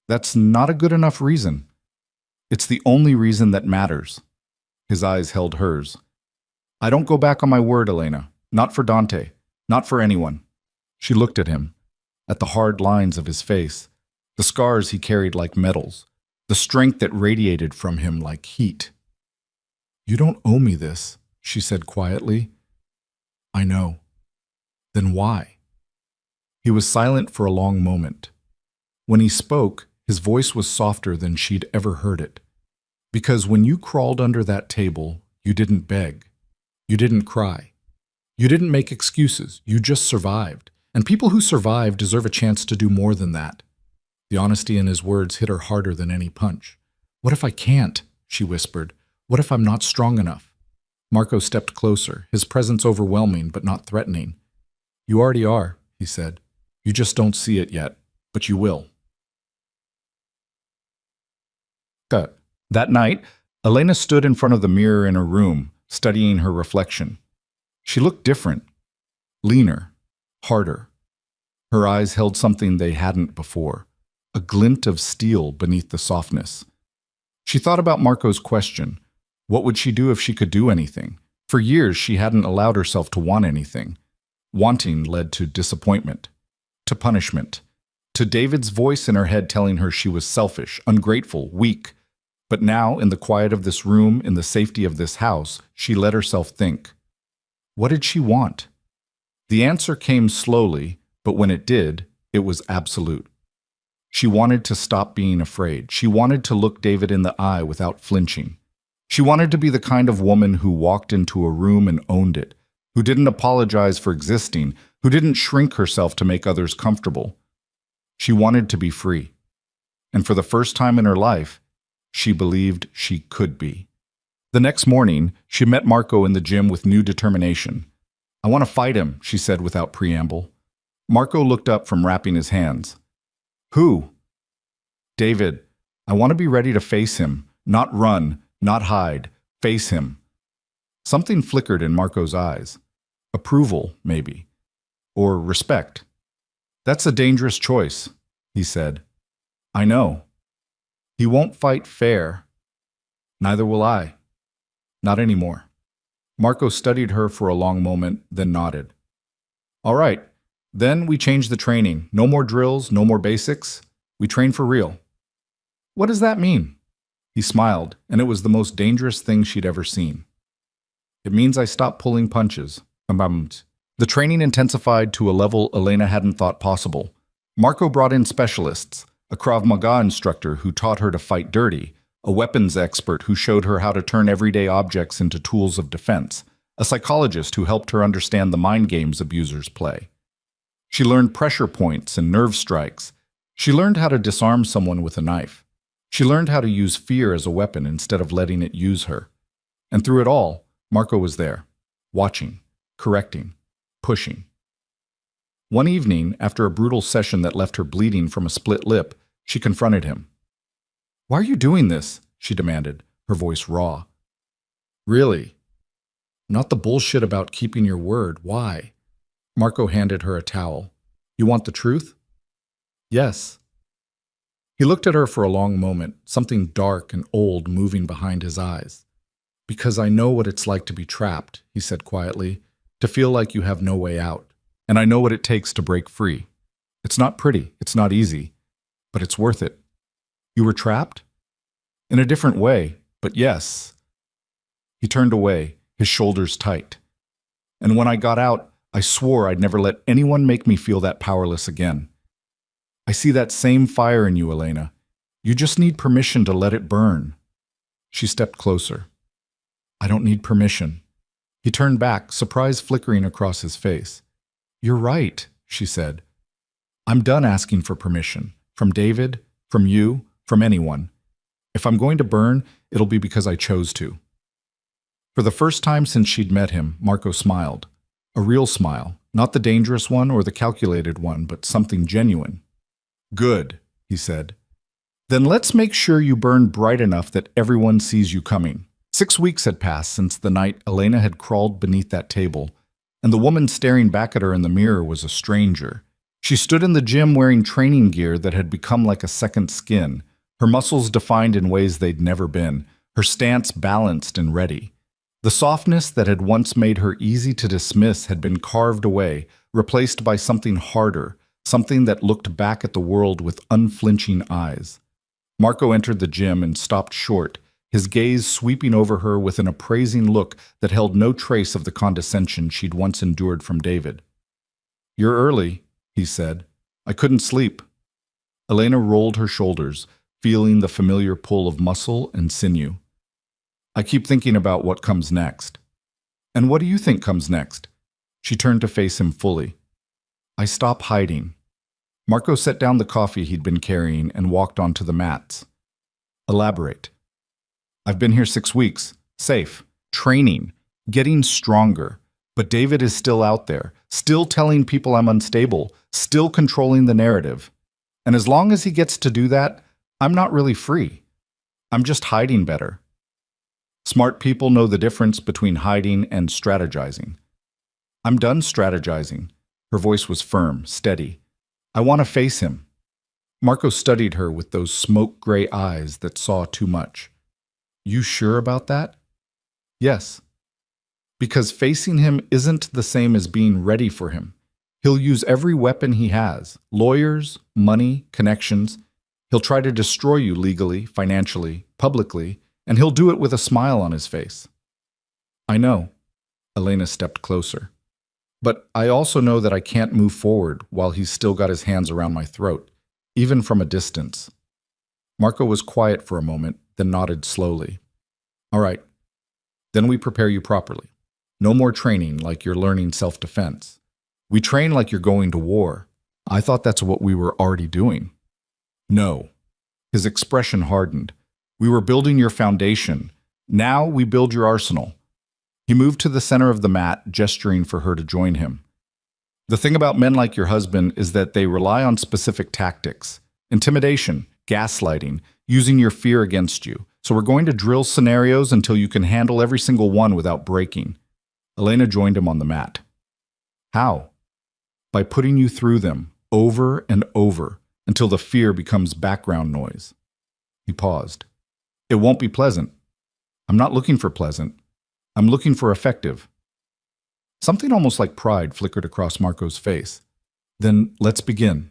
S2: That's not a good enough reason. It's the only reason that matters. His eyes held hers. I don't go back on my word, Elena. Not for Dante. Not for anyone. She looked at him, at the hard lines of his face, the scars he carried like medals, the strength that radiated from him like heat. You don't owe me this, she said quietly. I know. Then why? He was silent for a long moment. When he spoke, His voice was softer than she'd ever heard it. Because when you crawled under that table, you didn't beg. You didn't cry. You didn't make excuses. You just survived. And people who survive deserve a chance to do more than that. The honesty in his words hit her harder than any punch. What if I can't? She whispered. What if I'm not strong enough? Marco stepped closer, his presence overwhelming but not threatening. You already are, he said. You just don't see it yet, but you will. That night, Elena stood in front of the mirror in her room, studying her reflection. She looked different, leaner, harder. Her eyes held something they hadn't before, a glint of steel beneath the softness. She thought about Marco's question. What would she do if she could do anything? For years, she hadn't allowed herself to want anything. Wanting led to disappointment, to punishment, to David's voice in her head telling her she was selfish, ungrateful, weak. But now, in the quiet of this room, in the safety of this house, she let herself think. What did she want? The answer came slowly, but when it did, it was absolute. She wanted to stop being afraid. She wanted to look David in the eye without flinching. She wanted to be the kind of woman who walked into a room and owned it, who didn't apologize for existing, who didn't shrink herself to make others comfortable. She wanted to be free. And for the first time in her life, she believed she could be. The next morning, she met Marco in the gym with new determination. I want to fight him, she said without preamble. Marco looked up from wrapping his hands. Who? David. I want to be ready to face him, not run, not hide, face him. Something flickered in Marco's eyes. Approval, maybe. Or respect. That's a dangerous choice, he said. I know. He won't fight fair. Neither will I. Not anymore. Marco studied her for a long moment, then nodded. All right. Then we change the training. No more drills, no more basics. We train for real. What does that mean? He smiled, and it was the most dangerous thing she'd ever seen. It means I stop pulling punches. The training intensified to a level Elena hadn't thought possible. Marco brought in specialists, a Krav Maga instructor who taught her to fight dirty, a weapons expert who showed her how to turn everyday objects into tools of defense, a psychologist who helped her understand the mind games abusers play. She learned pressure points and nerve strikes. She learned how to disarm someone with a knife. She learned how to use fear as a weapon instead of letting it use her. And through it all, Marco was there, watching, correcting, pushing. One evening, after a brutal session that left her bleeding from a split lip, she confronted him. Why are you doing this? She demanded, her voice raw. Really? Not the bullshit about keeping your word. Why? Marco handed her a towel. You want the truth? Yes. He looked at her for a long moment, something dark and old moving behind his eyes. Because I know what it's like to be trapped, he said quietly, to feel like you have no way out. And I know what it takes to break free. It's not pretty, it's not easy, but it's worth it. You were trapped? In a different way, but yes. He turned away, his shoulders tight. And when I got out, I swore I'd never let anyone make me feel that powerless again. I see that same fire in you, Elena. You just need permission to let it burn. She stepped closer. I don't need permission. He turned back, surprise flickering across his face. You're right, she said. I'm done asking for permission. From David, from you, from anyone. If I'm going to burn, it'll be because I chose to. For the first time since she'd met him, Marco smiled. A real smile, not the dangerous one or the calculated one, but something genuine. Good, he said. Then let's make sure you burn bright enough that everyone sees you coming. 6 weeks had passed since the night Elena had crawled beneath that table, and the woman staring back at her in the mirror was a stranger. She stood in the gym wearing training gear that had become like a second skin, her muscles defined in ways they'd never been, her stance balanced and ready. The softness that had once made her easy to dismiss had been carved away, replaced by something harder, something that looked back at the world with unflinching eyes. Marco entered the gym and stopped short, his gaze sweeping over her with an appraising look that held no trace of the condescension she'd once endured from David. You're early, he said. I couldn't sleep. Elena rolled her shoulders, feeling the familiar pull of muscle and sinew. I keep thinking about what comes next. And what do you think comes next? She turned to face him fully. I stop hiding. Marco set down the coffee he'd been carrying and walked onto the mats. Elaborate. I've been here 6 weeks, safe, training, getting stronger. But David is still out there, still telling people I'm unstable, still controlling the narrative. And as long as he gets to do that, I'm not really free. I'm just hiding better. Smart people know the difference between hiding and strategizing. I'm done strategizing. Her voice was firm, steady. I want to face him. Marco studied her with those smoke-gray eyes that saw too much. You sure about that? Yes. Because facing him isn't the same as being ready for him. He'll use every weapon he has, lawyers, money, connections. He'll try to destroy you legally, financially, publicly, and he'll do it with a smile on his face. I know. Elena stepped closer. But I also know that I can't move forward while he's still got his hands around my throat, even from a distance. Marco was quiet for a moment, then nodded slowly. All right. Then we prepare you properly. No more training like you're learning self-defense. We train like you're going to war. I thought that's what we were already doing. No. His expression hardened. We were building your foundation. Now we build your arsenal. He moved to the center of the mat, gesturing for her to join him. The thing about men like your husband is that they rely on specific tactics. Intimidation, gaslighting, using your fear against you. So we're going to drill scenarios until you can handle every single one without breaking. Elena joined him on the mat. How? By putting you through them, over and over, until the fear becomes background noise. He paused. It won't be pleasant. I'm not looking for pleasant. I'm looking for effective. Something almost like pride flickered across Marco's face. Then let's begin.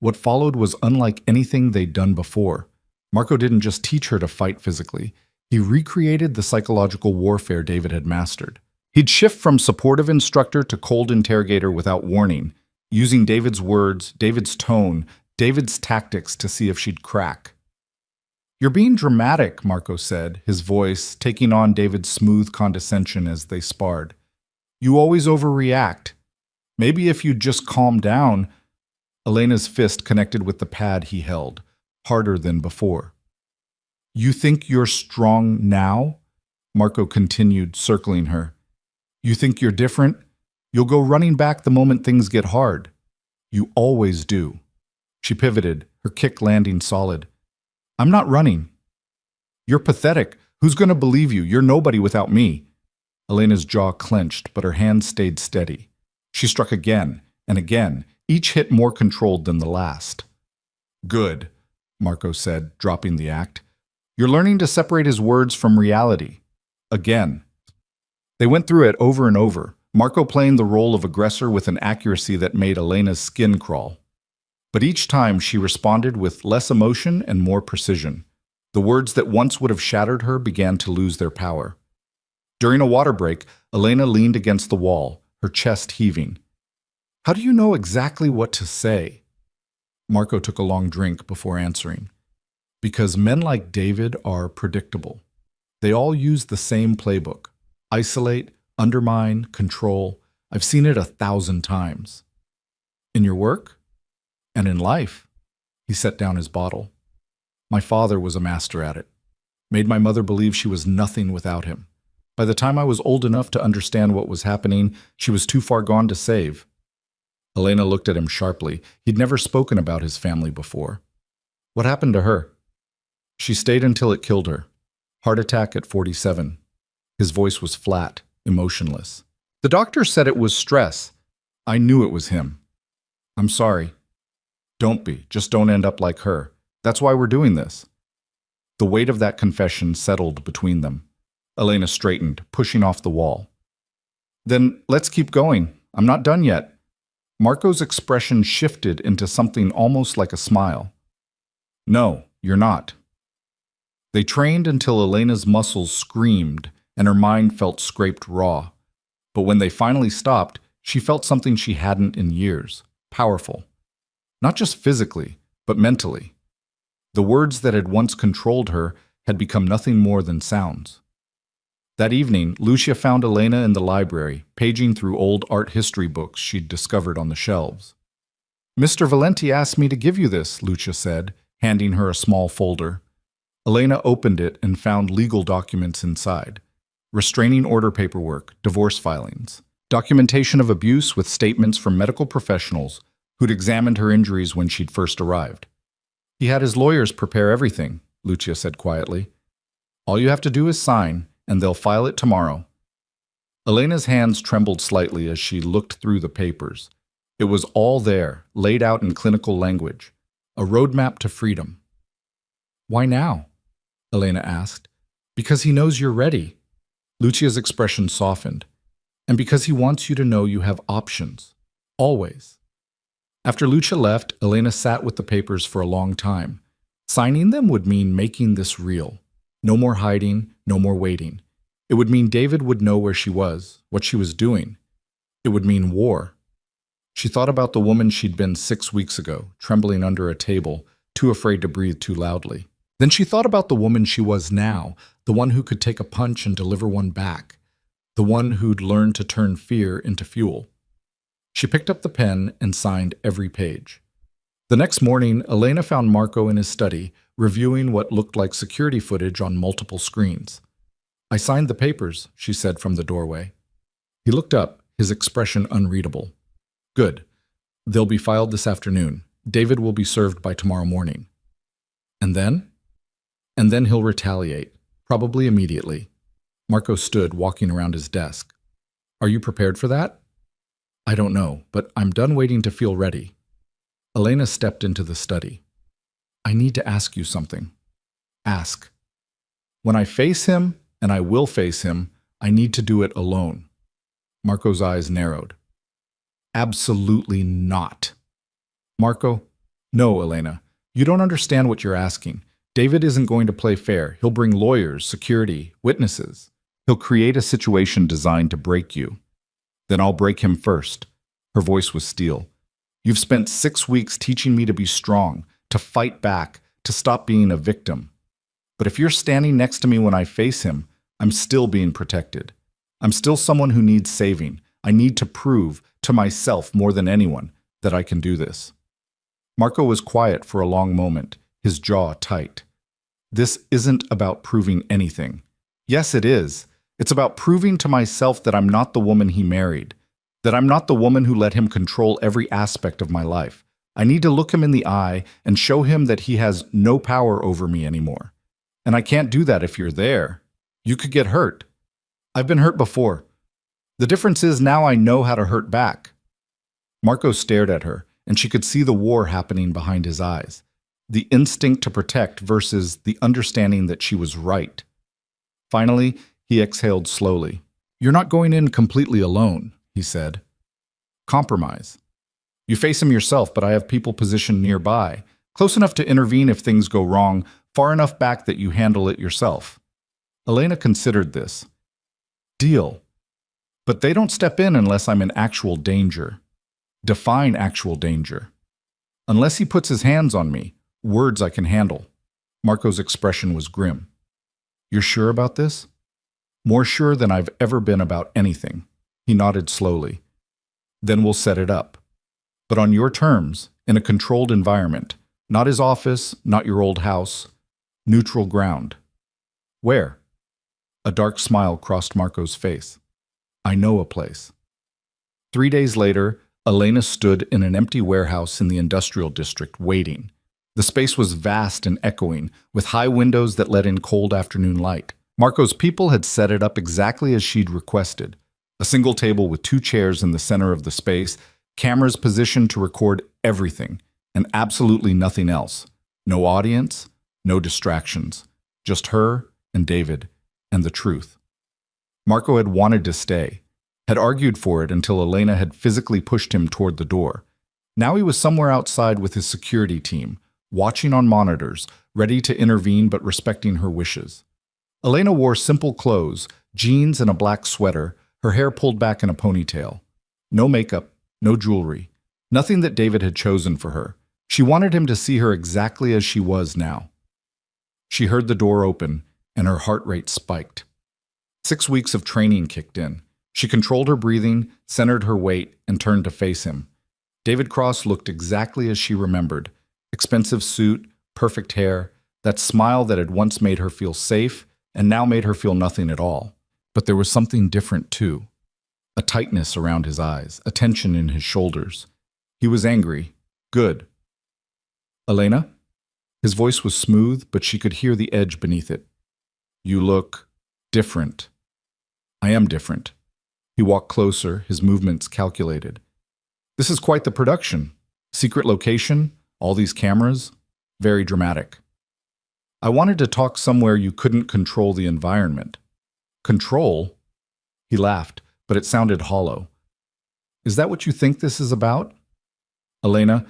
S2: What followed was unlike anything they'd done before. Marco didn't just teach her to fight physically. He recreated the psychological warfare David had mastered. He'd shift from supportive instructor to cold interrogator without warning, using David's words, David's tone, David's tactics to see if she'd crack. You're being dramatic, Marco said, his voice taking on David's smooth condescension as they sparred. You always overreact. Maybe if you'd just calm down. Elena's fist connected with the pad he held, harder than before. You think you're strong now? Marco continued, circling her. You think you're different? You'll go running back the moment things get hard. You always do. She pivoted, her kick landing solid. I'm not running. You're pathetic. Who's going to believe you? You're nobody without me. Elena's jaw clenched, but her hand stayed steady. She struck again and again, each hit more controlled than the last. Good, Marco said, dropping the act. You're learning to separate his words from reality. Again. They went through it over and over, Marco playing the role of aggressor with an accuracy that made Elena's skin crawl. But each time she responded with less emotion and more precision. The words that once would have shattered her began to lose their power. During a water break, Elena leaned against the wall, her chest heaving. How do you know exactly what to say? Marco took a long drink before answering. Because men like David are predictable. They all use the same playbook. Isolate, undermine, control. I've seen it 1,000 times. In your work? And in life. He set down his bottle. My father was a master at it. Made my mother believe she was nothing without him. By the time I was old enough to understand what was happening, she was too far gone to save. Elena looked at him sharply. He'd never spoken about his family before. What happened to her? She stayed until it killed her. Heart attack at 47. His voice was flat, emotionless. The doctor said it was stress. I knew it was him. I'm sorry. Don't be. Just don't end up like her. That's why we're doing this. The weight of that confession settled between them. Elena straightened, pushing off the wall. Then let's keep going. I'm not done yet. Marco's expression shifted into something almost like a smile. No, you're not. They trained until Elena's muscles screamed and her mind felt scraped raw. But when they finally stopped, she felt something she hadn't in years. Powerful. Not just physically, but mentally. The words that had once controlled her had become nothing more than sounds. That evening, Lucia found Elena in the library, paging through old art history books she'd discovered on the shelves. "Mr. Valenti asked me to give you this," Lucia said, handing her a small folder. Elena opened it and found legal documents inside. Restraining order paperwork, divorce filings, documentation of abuse with statements from medical professionals who'd examined her injuries when she'd first arrived. "He had his lawyers prepare everything," Lucia said quietly. "All you have to do is sign, and they'll file it tomorrow." Elena's hands trembled slightly as she looked through the papers. It was all there, laid out in clinical language. A roadmap to freedom. "Why now?" Elena asked. "Because he knows you're ready." Lucia's expression softened. "And because he wants you to know you have options. Always." After Lucia left, Elena sat with the papers for a long time. Signing them would mean making this real. No more hiding, no more waiting. It would mean David would know where she was, what she was doing. It would mean war. She thought about the woman she'd been 6 weeks ago, trembling under a table, too afraid to breathe too loudly. Then she thought about the woman she was now, the one who could take a punch and deliver one back, the one who'd learned to turn fear into fuel. She picked up the pen and signed every page. The next morning, Elena found Marco in his study, reviewing what looked like security footage on multiple screens. "I signed the papers," she said from the doorway. He looked up, his expression unreadable. "Good. They'll be filed this afternoon. David will be served by tomorrow morning." "And then?" "And then he'll retaliate, probably immediately." Marco stood, walking around his desk. "Are you prepared for that?" "I don't know, but I'm done waiting to feel ready." Elena stepped into the study. "I need to ask you something." "Ask." "When I face him, and I will face him, I need to do it alone." Marco's eyes narrowed. "Absolutely not." "Marco?" "No, Elena. You don't understand what you're asking. David isn't going to play fair. He'll bring lawyers, security, witnesses. He'll create a situation designed to break you. Then I'll break him first." Her voice was steel. "You've spent 6 weeks teaching me to be strong, to fight back, to stop being a victim. But if you're standing next to me when I face him, I'm still being protected. I'm still someone who needs saving. I need to prove, to myself more than anyone, that I can do this." Marco was quiet for a long moment, his jaw tight. "This isn't about proving anything." "Yes, it is. It's about proving to myself that I'm not the woman he married, that I'm not the woman who let him control every aspect of my life. I need to look him in the eye and show him that he has no power over me anymore. And I can't do that if you're there. You could get hurt. I've been hurt before. The difference is now I know how to hurt back." Marco stared at her, and she could see the war happening behind his eyes. The instinct to protect versus the understanding that she was right. Finally, he exhaled slowly. "You're not going in completely alone," he said. "Compromise. You face him yourself, but I have people positioned nearby, close enough to intervene if things go wrong, far enough back that you handle it yourself." Elena considered this. "Deal. But they don't step in unless I'm in actual danger. Define actual danger. Unless he puts his hands on me, words I can handle." Marco's expression was grim. "You're sure about this?" "More sure than I've ever been about anything." He nodded slowly. "Then we'll set it up. But on your terms, in a controlled environment. Not his office, not your old house. Neutral ground." "Where?" A dark smile crossed Marco's face. "I know a place." 3 days later, Elena stood in an empty warehouse in the industrial district, waiting. The space was vast and echoing, with high windows that let in cold afternoon light. Marco's people had set it up exactly as she'd requested. A single table with 2 chairs in the center of the space, cameras positioned to record everything, and absolutely nothing else. No audience, no distractions. Just her and David, and the truth. Marco had wanted to stay, had argued for it until Elena had physically pushed him toward the door. Now he was somewhere outside with his security team, watching on monitors, ready to intervene but respecting her wishes. Elena wore simple clothes, jeans and a black sweater, her hair pulled back in a ponytail. No makeup, no jewelry, nothing that David had chosen for her. She wanted him to see her exactly as she was now. She heard the door open, and her heart rate spiked. 6 weeks of training kicked in. She controlled her breathing, centered her weight, and turned to face him. David Cross looked exactly as she remembered. Expensive suit, perfect hair, that smile that had once made her feel safe and now made her feel nothing at all. But there was something different too. A tightness around his eyes, a tension in his shoulders. He was angry. Good. Elena? His voice was smooth, but she could hear the edge beneath it. You look different. I am different. He walked closer, his movements calculated. This is quite the production. Secret location, all these cameras, very dramatic. I wanted to talk somewhere you couldn't control the environment. Control? He laughed, but it sounded hollow. Is that what you think this is about? Elena,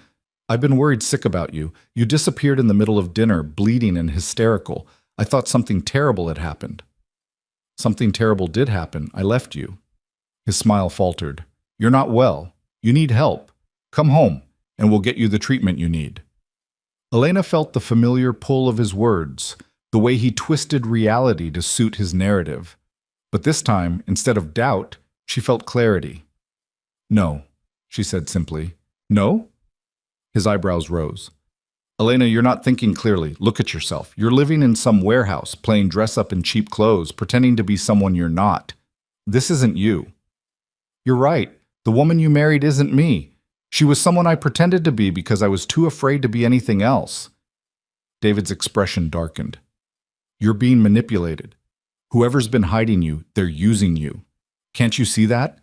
S2: I've been worried sick about you. You disappeared in the middle of dinner, bleeding and hysterical. I thought something terrible had happened. Something terrible did happen. I left you. His smile faltered. You're not well. You need help. Come home, and we'll get you the treatment you need. Elena felt the familiar pull of his words, the way he twisted reality to suit his narrative. But this time, instead of doubt, she felt clarity. No, she said simply. No? His eyebrows rose. Elena, you're not thinking clearly. Look at yourself. You're living in some warehouse, playing dress-up in cheap clothes, pretending to be someone you're not. This isn't you. You're right. The woman you married isn't me. She was someone I pretended to be because I was too afraid to be anything else. David's expression darkened. You're being manipulated. Whoever's been hiding you, they're using you. Can't you see that?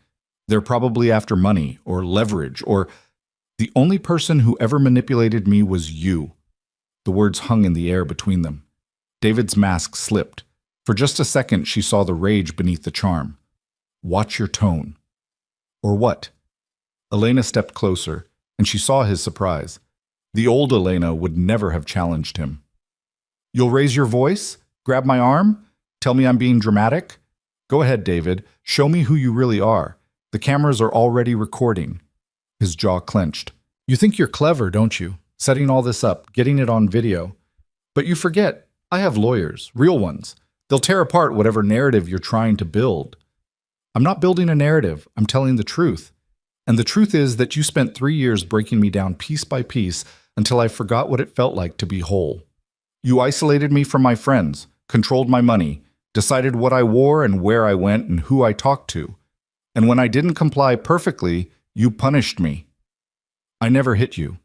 S2: They're probably after money or leverage or... The only person who ever manipulated me was you. The words hung in the air between them. David's mask slipped. For just a second, she saw the rage beneath the charm. Watch your tone. Or what? Elena stepped closer, and she saw his surprise. The old Elena would never have challenged him. You'll raise your voice? Grab my arm? Tell me I'm being dramatic? Go ahead, David. Show me who you really are. The cameras are already recording. His jaw clenched. You think you're clever, don't you? Setting all this up, getting it on video. But you forget, I have lawyers, real ones. They'll tear apart whatever narrative you're trying to build. I'm not building a narrative, I'm telling the truth. And the truth is that you spent 3 years breaking me down piece by piece until I forgot what it felt like to be whole. You isolated me from my friends, controlled my money, decided what I wore and where I went and who I talked to. And when I didn't comply perfectly, you punished me. I never hit you.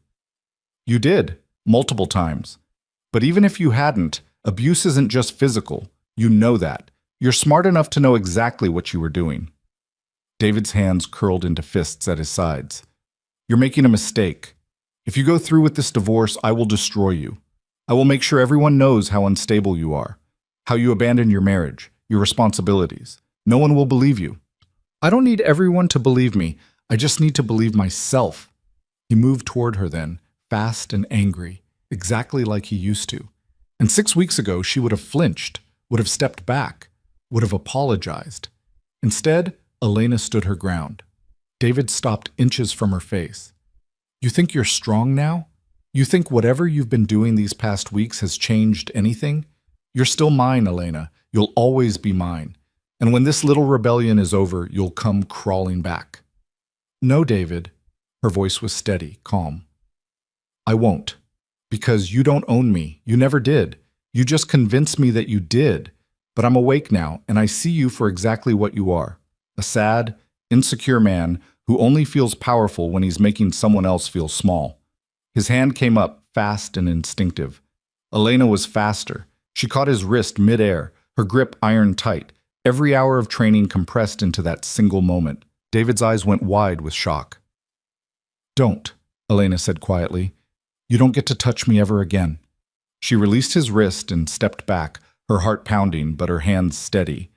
S2: You did, multiple times. But even if you hadn't, abuse isn't just physical. You know that. You're smart enough to know exactly what you were doing. David's hands curled into fists at his sides. You're making a mistake. If you go through with this divorce, I will destroy you. I will make sure everyone knows how unstable you are, how you abandoned your marriage, your responsibilities. No one will believe you. I don't need everyone to believe me. I just need to believe myself. He moved toward her then, fast and angry, exactly like he used to. And 6 weeks ago, she would have flinched, would have stepped back, would have apologized. Instead, Elena stood her ground. David stopped inches from her face. You think you're strong now? You think whatever you've been doing these past weeks has changed anything? You're still mine, Elena. You'll always be mine. And when this little rebellion is over, you'll come crawling back. No, David. Her voice was steady, calm. I won't. Because you don't own me. You never did. You just convinced me that you did. But I'm awake now, and I see you for exactly what you are. A sad, insecure man who only feels powerful when he's making someone else feel small. His hand came up, fast and instinctive. Elena was faster. She caught his wrist mid-air, her grip iron tight, every hour of training compressed into that single moment. David's eyes went wide with shock. Don't, Elena said quietly. You don't get to touch me ever again. She released his wrist and stepped back, her heart pounding, but her hands steady.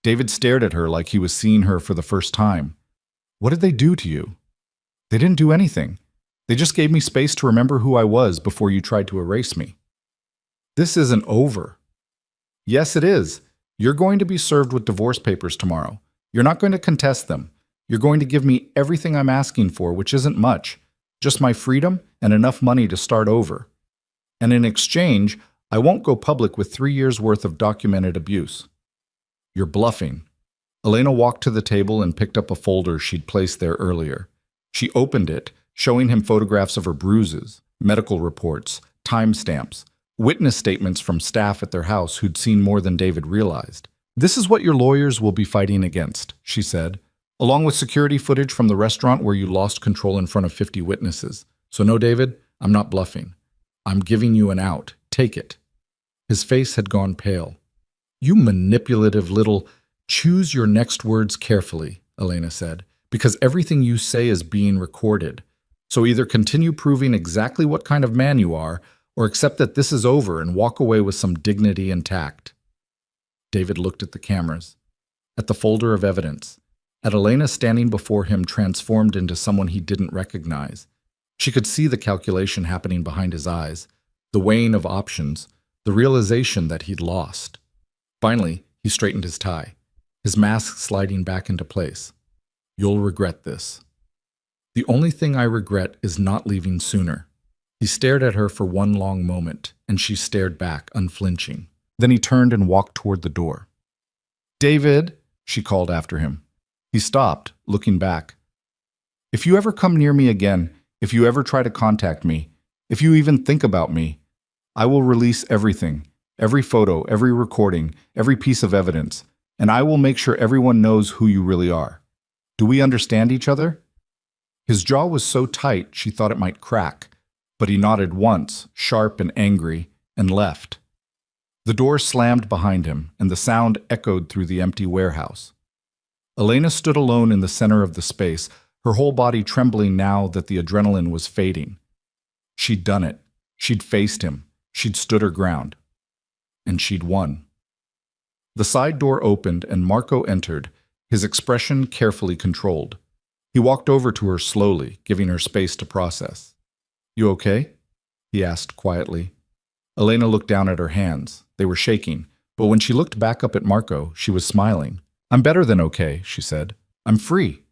S2: David stared at her like he was seeing her for the first time. What did they do to you? They didn't do anything. They just gave me space to remember who I was before you tried to erase me. This isn't over. Yes, it is. You're going to be served with divorce papers tomorrow. You're not going to contest them. You're going to give me everything I'm asking for, which isn't much. Just my freedom and enough money to start over. And in exchange, I won't go public with 3 years' worth of documented abuse. You're bluffing. Elena walked to the table and picked up a folder she'd placed there earlier. She opened it, showing him photographs of her bruises, medical reports, timestamps, witness statements from staff at their house who'd seen more than David realized. This is what your lawyers will be fighting against, she said, along with security footage from the restaurant where you lost control in front of 50 witnesses. So no, David, I'm not bluffing. I'm giving you an out. Take it. His face had gone pale. You manipulative little... Choose your next words carefully, Elena said, because everything you say is being recorded. So either continue proving exactly what kind of man you are, or accept that this is over and walk away with some dignity and tact. David looked at the cameras, at the folder of evidence, at Elena standing before him transformed into someone he didn't recognize. She could see the calculation happening behind his eyes, the weighing of options, the realization that he'd lost. Finally, he straightened his tie, his mask sliding back into place. You'll regret this. The only thing I regret is not leaving sooner. He stared at her for one long moment, and she stared back, unflinching. Then he turned and walked toward the door. David, she called after him. He stopped, looking back. If you ever come near me again, if you ever try to contact me, if you even think about me, I will release everything, every photo, every recording, every piece of evidence, and I will make sure everyone knows who you really are. Do we understand each other? His jaw was so tight she thought it might crack, but he nodded once, sharp and angry, and left. The door slammed behind him, and the sound echoed through the empty warehouse. Elena stood alone in the center of the space, her whole body trembling now that the adrenaline was fading. She'd done it. She'd faced him. She'd stood her ground. And she'd won. The side door opened and Marco entered, his expression carefully controlled. He walked over to her slowly, giving her space to process. You okay? He asked quietly. Elena looked down at her hands. They were shaking, but when she looked back up at Marco, she was smiling. I'm better than okay, she said. I'm free.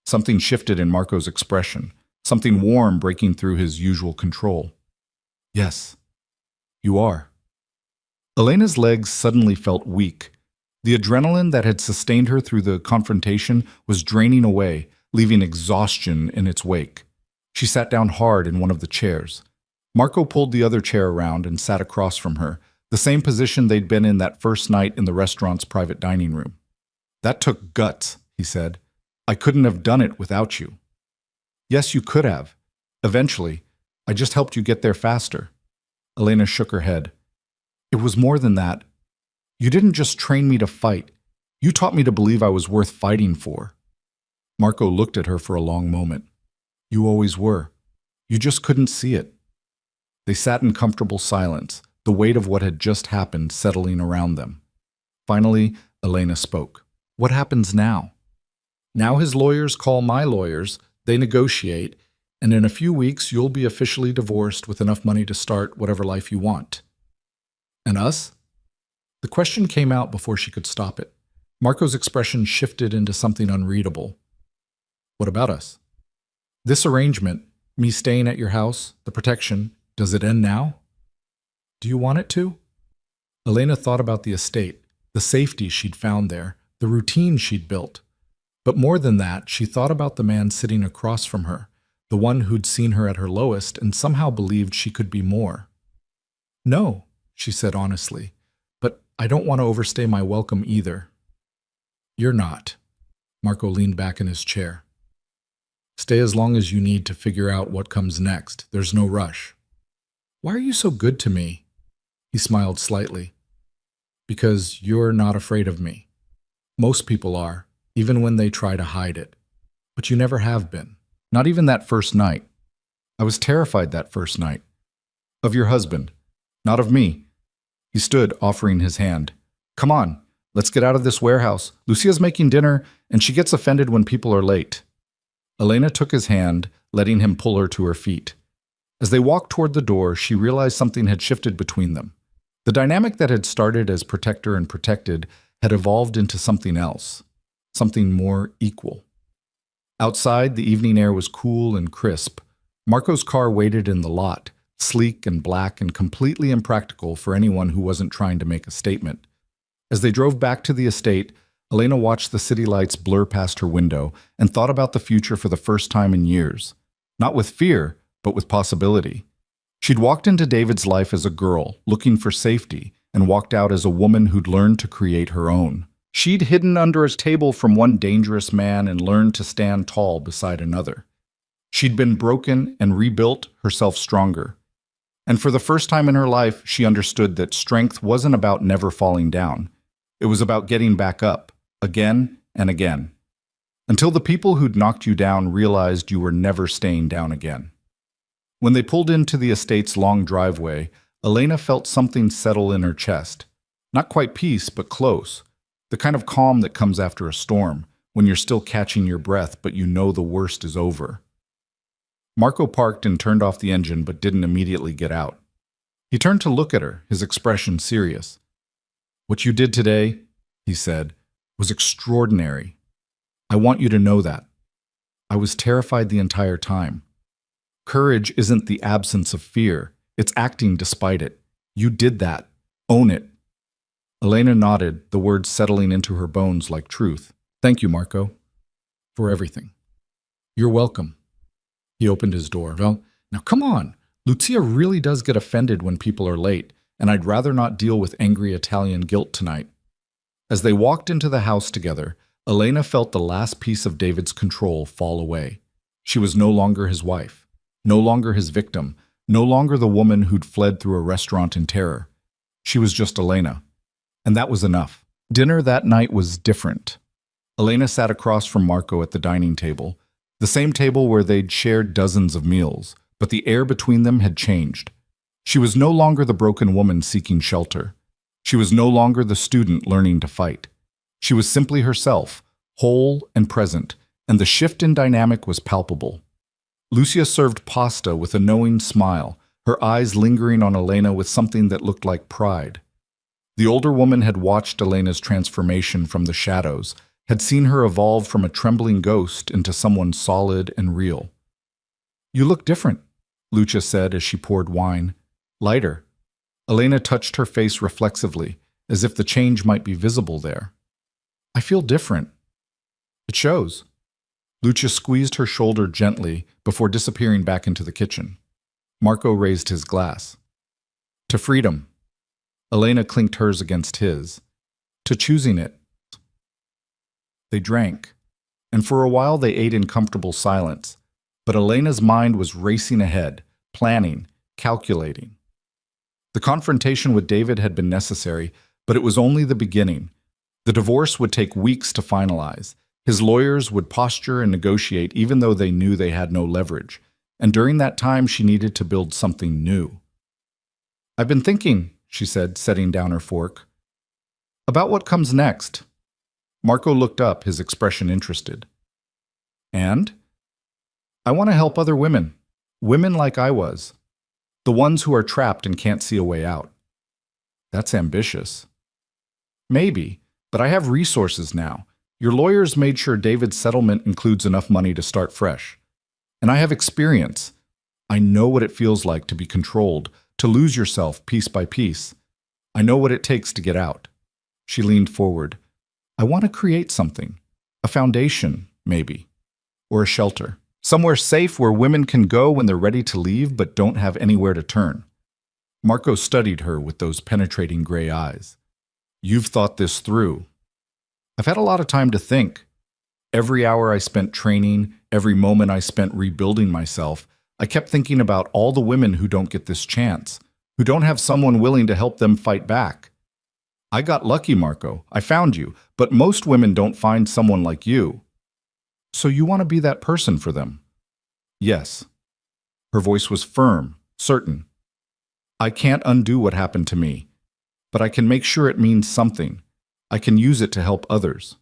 S2: Something shifted in Marco's expression, something warm breaking through his usual control. Yes, you are. Elena's legs suddenly felt weak. The adrenaline that had sustained her through the confrontation was draining away, leaving exhaustion in its wake. She sat down hard in one of the chairs. Marco pulled the other chair around and sat across from her, the same position they'd been in that first night in the restaurant's private dining room. That took guts, he said. I couldn't have done it without you. Yes, you could have. Eventually. I just helped you get there faster. Elena shook her head. It was more than that. You didn't just train me to fight. You taught me to believe I was worth fighting for. Marco looked at her for a long moment. You always were. You just couldn't see it. They sat in comfortable silence, the weight of what had just happened settling around them. Finally, Elena spoke. What happens now? Now his lawyers call my lawyers, they negotiate, and in a few weeks you'll be officially divorced with enough money to start whatever life you want. And us? The question came out before she could stop it. Marco's expression shifted into something unreadable. What about us? This arrangement, me staying at your house, the protection, does it end now? Do you want it to? Elena thought about the estate, the safety she'd found there, the routine she'd built. But more than that, she thought about the man sitting across from her, the one who'd seen her at her lowest and somehow believed she could be more. No, she said honestly, but I don't want to overstay my welcome either. You're not. Marco leaned back in his chair. Stay as long as you need to figure out what comes next. There's no rush. Why are you so good to me? He smiled slightly. Because you're not afraid of me. Most people are, even when they try to hide it. But you never have been. Not even that first night. I was terrified that first night. Of your husband. Not of me. He stood, offering his hand. Come on, let's get out of this warehouse. Lucia's making dinner, and she gets offended when people are late. Elena took his hand, letting him pull her to her feet. As they walked toward the door, she realized something had shifted between them. The dynamic that had started as protector and protected had evolved into something else, something more equal. Outside, the evening air was cool and crisp. Marco's car waited in the lot, sleek and black and completely impractical for anyone who wasn't trying to make a statement. As they drove back to the estate, Elena watched the city lights blur past her window and thought about the future for the first time in years. Not with fear, but with possibility. She'd walked into David's life as a girl, looking for safety, and walked out as a woman who'd learned to create her own. She'd hidden under a table from one dangerous man and learned to stand tall beside another. She'd been broken and rebuilt herself stronger. And for the first time in her life, she understood that strength wasn't about never falling down. It was about getting back up, again and again, until the people who'd knocked you down realized you were never staying down again. When they pulled into the estate's long driveway, Elena felt something settle in her chest. Not quite peace, but close. The kind of calm that comes after a storm, when you're still catching your breath, but you know the worst is over. Marco parked and turned off the engine, but didn't immediately get out. He turned to look at her, his expression serious. "What you did today," he said, "was extraordinary. I want you to know that. I was terrified the entire time. Courage isn't the absence of fear. It's acting despite it. You did that. Own it." Elena nodded, the words settling into her bones like truth. "Thank you, Marco, for everything." "You're welcome." He opened his door. "Well, now come on. Lucia really does get offended when people are late, and I'd rather not deal with angry Italian guilt tonight." As they walked into the house together, Elena felt the last piece of David's control fall away. She was no longer his wife, no longer his victim, no longer the woman who'd fled through a restaurant in terror. She was just Elena, and that was enough. Dinner that night was different. Elena sat across from Marco at the dining table, the same table where they'd shared dozens of meals, but the air between them had changed. She was no longer the broken woman seeking shelter. She was no longer the student learning to fight. She was simply herself, whole and present, and the shift in dynamic was palpable. Lucia served pasta with a knowing smile, her eyes lingering on Elena with something that looked like pride. The older woman had watched Elena's transformation from the shadows, had seen her evolve from a trembling ghost into someone solid and real. "You look different," Lucia said as she poured wine. "Lighter." Elena touched her face reflexively, as if the change might be visible there. "I feel different." "It shows." Lucia squeezed her shoulder gently before disappearing back into the kitchen. Marco raised his glass. "To freedom." Elena clinked hers against his. "To choosing it." They drank, and for a while they ate in comfortable silence, but Elena's mind was racing ahead, planning, calculating. The confrontation with David had been necessary, but it was only the beginning. The divorce would take weeks to finalize. His lawyers would posture and negotiate even though they knew they had no leverage, and during that time she needed to build something new. "I've been thinking," she said, setting down her fork, "about what comes next." Marco looked up, his expression interested. "And?" "I want to help other women. Women like I was. The ones who are trapped and can't see a way out." "That's ambitious." "Maybe, but I have resources now. Your lawyers made sure David's settlement includes enough money to start fresh. And I have experience. I know what it feels like to be controlled, to lose yourself piece by piece. I know what it takes to get out." She leaned forward. "I want to create something. A foundation, maybe. Or a shelter. Somewhere safe where women can go when they're ready to leave but don't have anywhere to turn." Marco studied her with those penetrating gray eyes. "You've thought this through." "I've had a lot of time to think. Every hour I spent training, every moment I spent rebuilding myself, I kept thinking about all the women who don't get this chance, who don't have someone willing to help them fight back. I got lucky, Marco. I found you, but most women don't find someone like you. So you want to be that person for them?" "Yes." Her voice was firm, certain. "I can't undo what happened to me, but I can make sure it means something. I can use it to help others."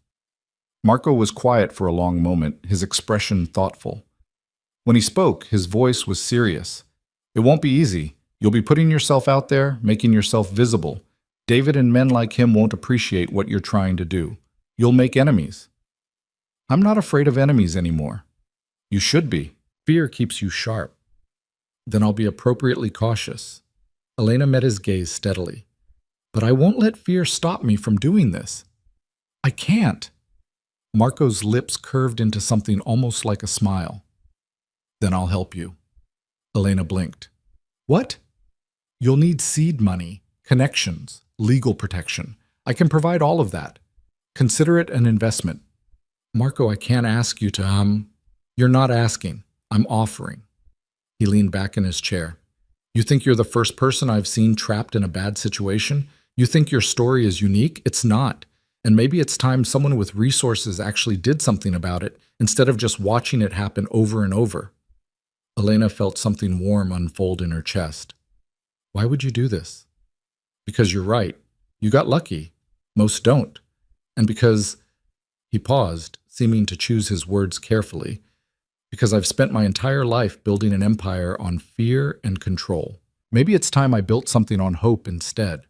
S2: Marco was quiet for a long moment, his expression thoughtful. When he spoke, his voice was serious. "It won't be easy. You'll be putting yourself out there, making yourself visible. David and men like him won't appreciate what you're trying to do. You'll make enemies." "I'm not afraid of enemies anymore." "You should be. Fear keeps you sharp." Then I'll be appropriately cautious. Elena met his gaze steadily. But I won't let fear stop me from doing this. I can't. Marco's lips curved into something almost like a smile. Then I'll help you. Elena blinked. What? You'll need seed money, connections, legal protection. I can provide all of that. Consider it an investment. Marco, I can't ask you to, You're not asking. I'm offering. He leaned back in his chair. You think you're the first person I've seen trapped in a bad situation? You think your story is unique? It's not. And maybe it's time someone with resources actually did something about it instead of just watching it happen over and over. Elena felt something warm unfold in her chest. Why would you do this? Because you're right. You got lucky. Most don't. And because, he paused, seeming to choose his words carefully, because I've spent my entire life building an empire on fear and control. Maybe it's time I built something on hope instead.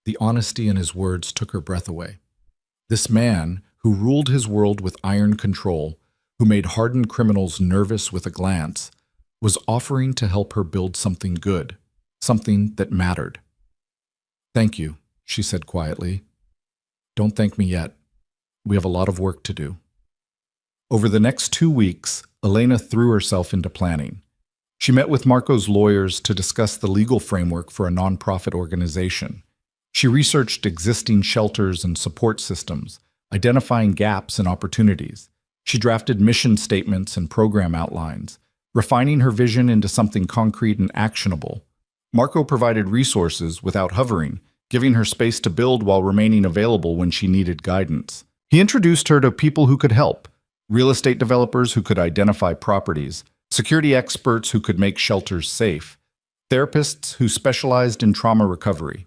S2: The honesty in his words took her breath away. This man, who ruled his world with iron control, who made hardened criminals nervous with a glance, was offering to help her build something good, something that mattered. Thank you, she said quietly. Don't thank me yet. We have a lot of work to do. Over the next 2 weeks, Elena threw herself into planning. She met with Marco's lawyers to discuss the legal framework for a nonprofit organization. She researched existing shelters and support systems, identifying gaps and opportunities. She drafted mission statements and program outlines, refining her vision into something concrete and actionable. Marco provided resources without hovering, giving her space to build while remaining available when she needed guidance. He introduced her to people who could help: real estate developers who could identify properties, security experts who could make shelters safe, therapists who specialized in trauma recovery.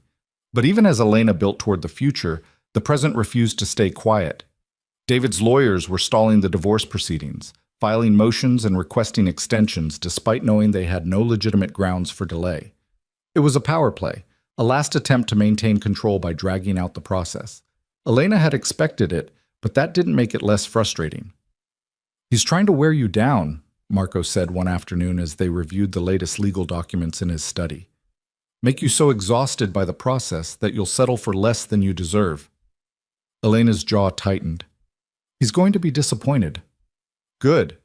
S2: But even as Elena built toward the future, the present refused to stay quiet. David's lawyers were stalling the divorce proceedings, filing motions and requesting extensions despite knowing they had no legitimate grounds for delay. It was a power play, a last attempt to maintain control by dragging out the process. Elena had expected it, but that didn't make it less frustrating. He's trying to wear you down, Marco said one afternoon as they reviewed the latest legal documents in his study. Make you so exhausted by the process that you'll settle for less than you deserve. Elena's jaw tightened. He's going to be disappointed. Good.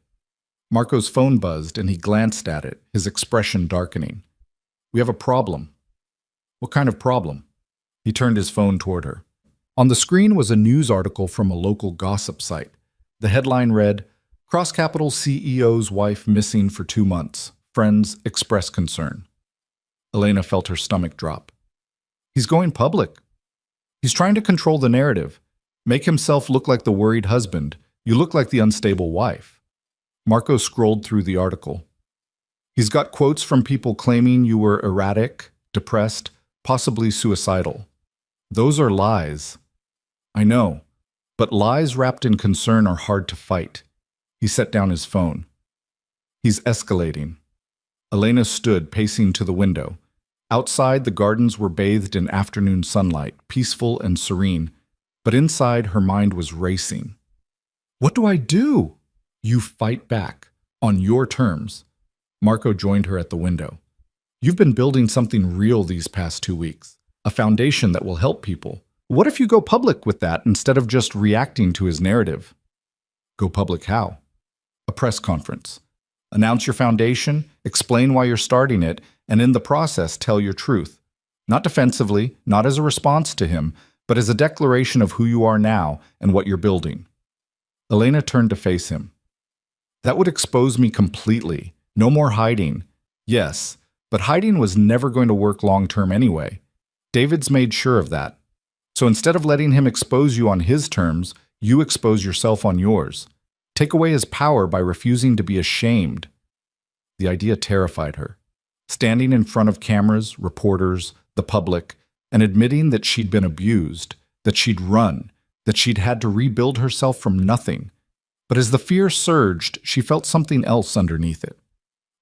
S2: Marco's phone buzzed and he glanced at it, his expression darkening. We have a problem. What kind of problem? He turned his phone toward her. On the screen was a news article from a local gossip site. The headline read, Cross Capital CEO's wife missing for 2 months. Friends express concern. Elena felt her stomach drop. He's going public. He's trying to control the narrative, make himself look like the worried husband. You look like the unstable wife. Marco scrolled through the article. He's got quotes from people claiming you were erratic, depressed, possibly suicidal. Those are lies. I know, but lies wrapped in concern are hard to fight. He set down his phone. He's escalating. Elena stood, pacing to the window. Outside, the gardens were bathed in afternoon sunlight, peaceful and serene, but inside, her mind was racing. What do I do? You fight back, on your terms. Marco joined her at the window. You've been building something real these past 2 weeks, a foundation that will help people. What if you go public with that instead of just reacting to his narrative? Go public how? A press conference. Announce your foundation, explain why you're starting it, and in the process tell your truth. Not defensively, not as a response to him, but as a declaration of who you are now and what you're building. Elena turned to face him. That would expose me completely. No more hiding. Yes, but hiding was never going to work long-term anyway. David's made sure of that. So instead of letting him expose you on his terms, you expose yourself on yours. Take away his power by refusing to be ashamed. The idea terrified her. Standing in front of cameras, reporters, the public, and admitting that she'd been abused, that she'd run, that she'd had to rebuild herself from nothing. But as the fear surged, she felt something else underneath it.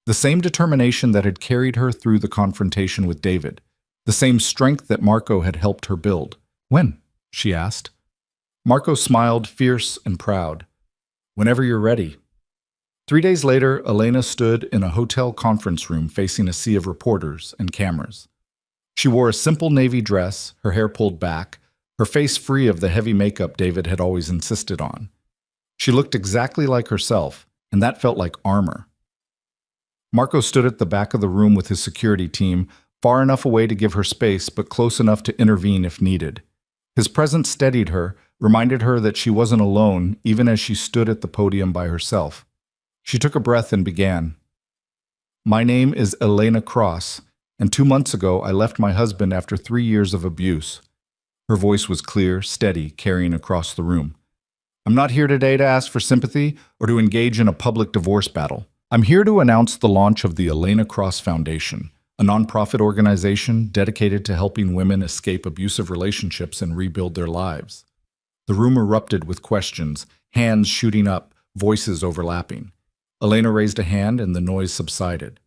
S2: The same determination that had carried her through the confrontation with David. The same strength that Marco had helped her build. When? She asked. Marco smiled, fierce and proud. Whenever you're ready. 3 days later, Elena stood in a hotel conference room facing a sea of reporters and cameras. She wore a simple navy dress, her hair pulled back, her face free of the heavy makeup David had always insisted on. She looked exactly like herself, and that felt like armor. Marco stood at the back of the room with his security team, far enough away to give her space, but close enough to intervene if needed. His presence steadied her, reminded her that she wasn't alone, even as she stood at the podium by herself. She took a breath and began. My name is Elena Cross, and 2 months ago I left my husband after 3 years of abuse. Her voice was clear, steady, carrying across the room. I'm not here today to ask for sympathy or to engage in a public divorce battle. I'm here to announce the launch of the Elena Cross Foundation, a nonprofit organization dedicated to helping women escape abusive relationships and rebuild their lives. The room erupted with questions, hands shooting up, voices overlapping. Elena raised a hand and the noise subsided.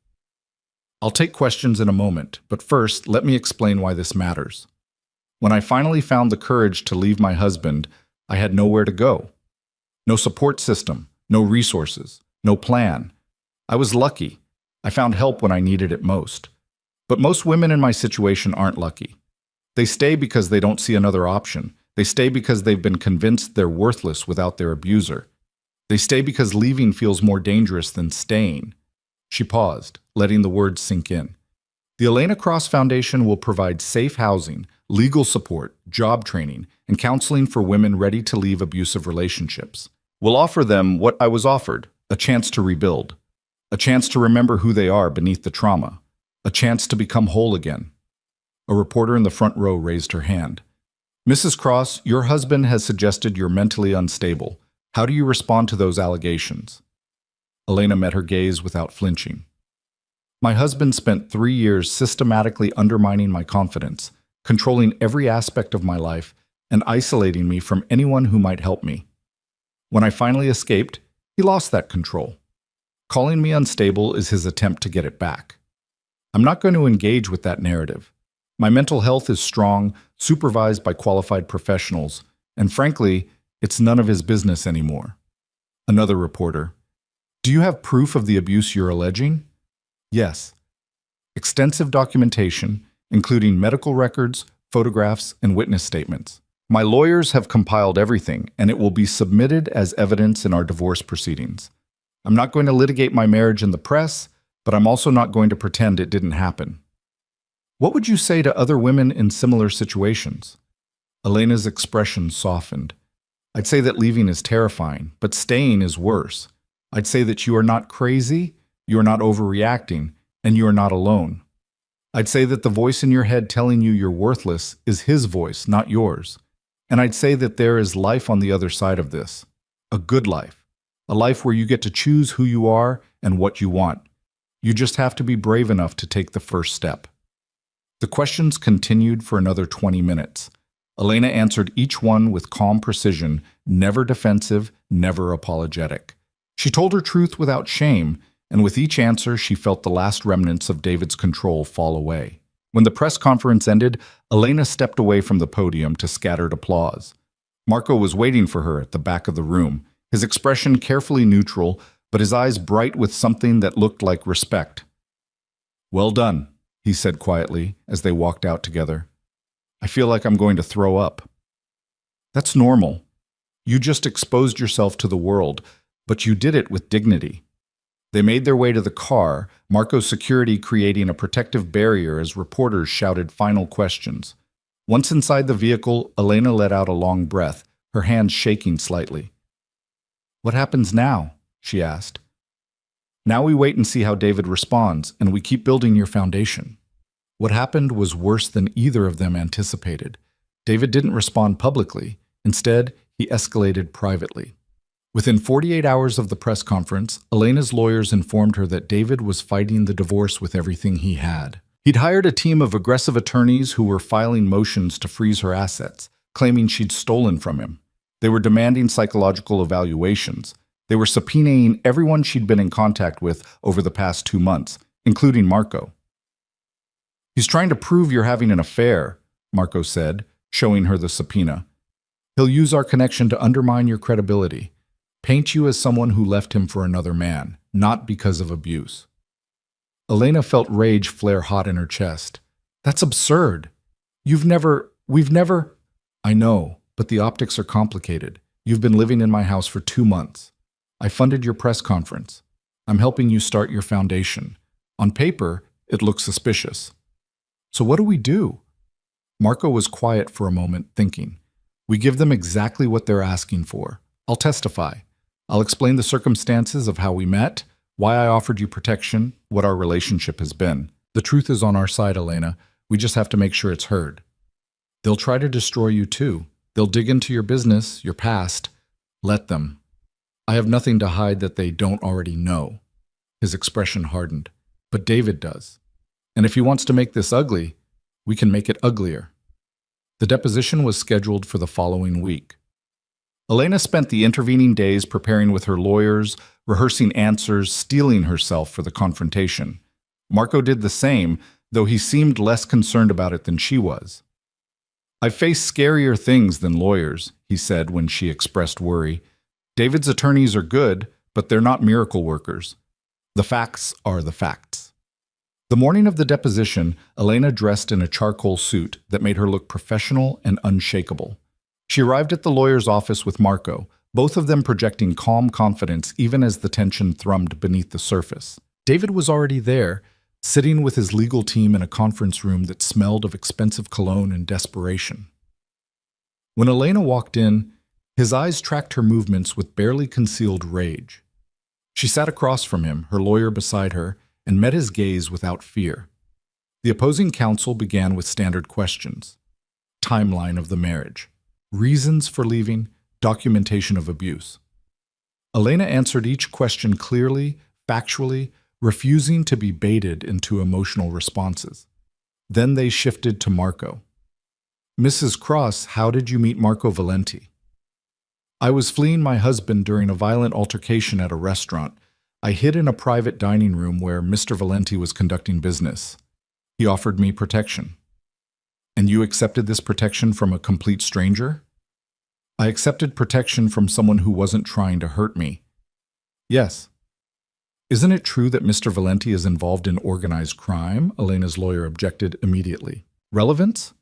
S2: I'll take questions in a moment, but first, let me explain why this matters. When I finally found the courage to leave my husband, I had nowhere to go. No support system, no resources, no plan. I was lucky. I found help when I needed it most. But most women in my situation aren't lucky. They stay because they don't see another option. They stay because they've been convinced they're worthless without their abuser. They stay because leaving feels more dangerous than staying. She paused, letting the words sink in. The Elena Cross Foundation will provide safe housing, legal support, job training, and counseling for women ready to leave abusive relationships. We'll offer them what I was offered, a chance to rebuild, a chance to remember who they are beneath the trauma, a chance to become whole again. A reporter in the front row raised her hand. Mrs. Cross, your husband has suggested you're mentally unstable. How do you respond to those allegations? Elena met her gaze without flinching. My husband spent 3 years systematically undermining my confidence, controlling every aspect of my life, and isolating me from anyone who might help me. When I finally escaped, he lost that control. Calling me unstable is his attempt to get it back. I'm not going to engage with that narrative. My mental health is strong, supervised by qualified professionals, and frankly, it's none of his business anymore. Another reporter. Do you have proof of the abuse you're alleging? Yes. Extensive documentation, including medical records, photographs, and witness statements. My lawyers have compiled everything, and it will be submitted as evidence in our divorce proceedings. I'm not going to litigate my marriage in the press, but I'm also not going to pretend it didn't happen. What would you say to other women in similar situations? Elena's expression softened. I'd say that leaving is terrifying, but staying is worse. I'd say that you are not crazy, you are not overreacting, and you are not alone. I'd say that the voice in your head telling you you're worthless is his voice, not yours. And I'd say that there is life on the other side of this. A good life. A life where you get to choose who you are and what you want. You just have to be brave enough to take the first step. The questions continued for another 20 minutes. Elena answered each one with calm precision, never defensive, never apologetic. She told her truth without shame, and with each answer she felt the last remnants of David's control fall away. When the press conference ended, Elena stepped away from the podium to scattered applause. Marco was waiting for her at the back of the room, his expression carefully neutral, but his eyes bright with something that looked like respect. Well done, he said quietly as they walked out together. I feel like I'm going to throw up. That's normal. You just exposed yourself to the world, but you did it with dignity. They made their way to the car, Marco's security creating a protective barrier as reporters shouted final questions. Once inside the vehicle, Elena let out a long breath, her hands shaking slightly. What happens now? She asked. Now we wait and see how David responds, and we keep building your foundation. What happened was worse than either of them anticipated. David didn't respond publicly. Instead, he escalated privately. Within 48 hours of the press conference, Elena's lawyers informed her that David was fighting the divorce with everything he had. He'd hired a team of aggressive attorneys who were filing motions to freeze her assets, claiming she'd stolen from him. They were demanding psychological evaluations. They were subpoenaing everyone she'd been in contact with over the past 2 months, including Marco. He's trying to prove you're having an affair, Marco said, showing her the subpoena. He'll use our connection to undermine your credibility. paint you as someone who left him for another man, not because of abuse. Elena felt rage flare hot in her chest. That's absurd. We've never. I know, but the optics are complicated. You've been living in my house for 2 months. I funded your press conference. I'm helping you start your foundation. On paper, it looks suspicious. So what do we do? Marco was quiet for a moment, thinking. We give them exactly what they're asking for. I'll testify. I'll explain the circumstances of how we met, why I offered you protection, what our relationship has been. The truth is on our side, Elena. We just have to make sure it's heard. They'll try to destroy you too. They'll dig into your business, your past. Let them. I have nothing to hide that they don't already know. His expression hardened. But David does. And if he wants to make this ugly, we can make it uglier. The deposition was scheduled for the following week. Elena spent the intervening days preparing with her lawyers, rehearsing answers, steeling herself for the confrontation. Marco did the same, though he seemed less concerned about it than she was. I've faced scarier things than lawyers, he said when she expressed worry. David's attorneys are good, but they're not miracle workers. The facts are the facts. The morning of the deposition, Elena dressed in a charcoal suit that made her look professional and unshakable. She arrived at the lawyer's office with Marco, both of them projecting calm confidence even as the tension thrummed beneath the surface. David was already there, sitting with his legal team in a conference room that smelled of expensive cologne and desperation. When Elena walked in, his eyes tracked her movements with barely concealed rage. She sat across from him, her lawyer beside her, and met his gaze without fear. The opposing counsel began with standard questions. Timeline of the marriage. Reasons for leaving. Documentation of abuse. Elena answered each question clearly, factually, refusing to be baited into emotional responses. Then they shifted to Marco. Mrs. Cross, how did you meet Marco Valenti? I was fleeing my husband during a violent altercation at a restaurant. I hid in a private dining room where Mr. Valenti was conducting business. He offered me protection. And you accepted this protection from a complete stranger? I accepted protection from someone who wasn't trying to hurt me. Yes. Isn't it true that Mr. Valenti is involved in organized crime? Elena's lawyer objected immediately. Relevance?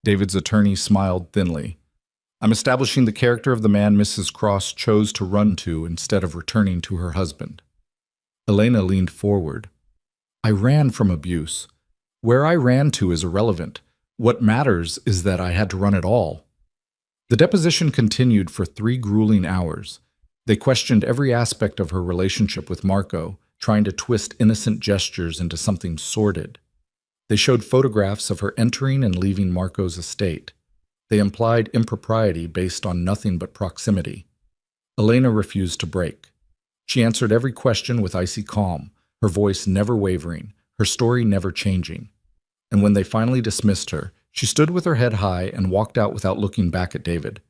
S2: David's attorney smiled thinly. I'm establishing the character of the man Mrs. Cross chose to run to instead of returning to her husband. Elena leaned forward. I ran from abuse. Where I ran to is irrelevant. What matters is that I had to run at all. The deposition continued for 3 grueling hours. They questioned every aspect of her relationship with Marco, trying to twist innocent gestures into something sordid. They showed photographs of her entering and leaving Marco's estate. They implied impropriety based on nothing but proximity. Elena refused to break. She answered every question with icy calm, her voice never wavering, her story never changing. And when they finally dismissed her, she stood with her head high and walked out without looking back at David.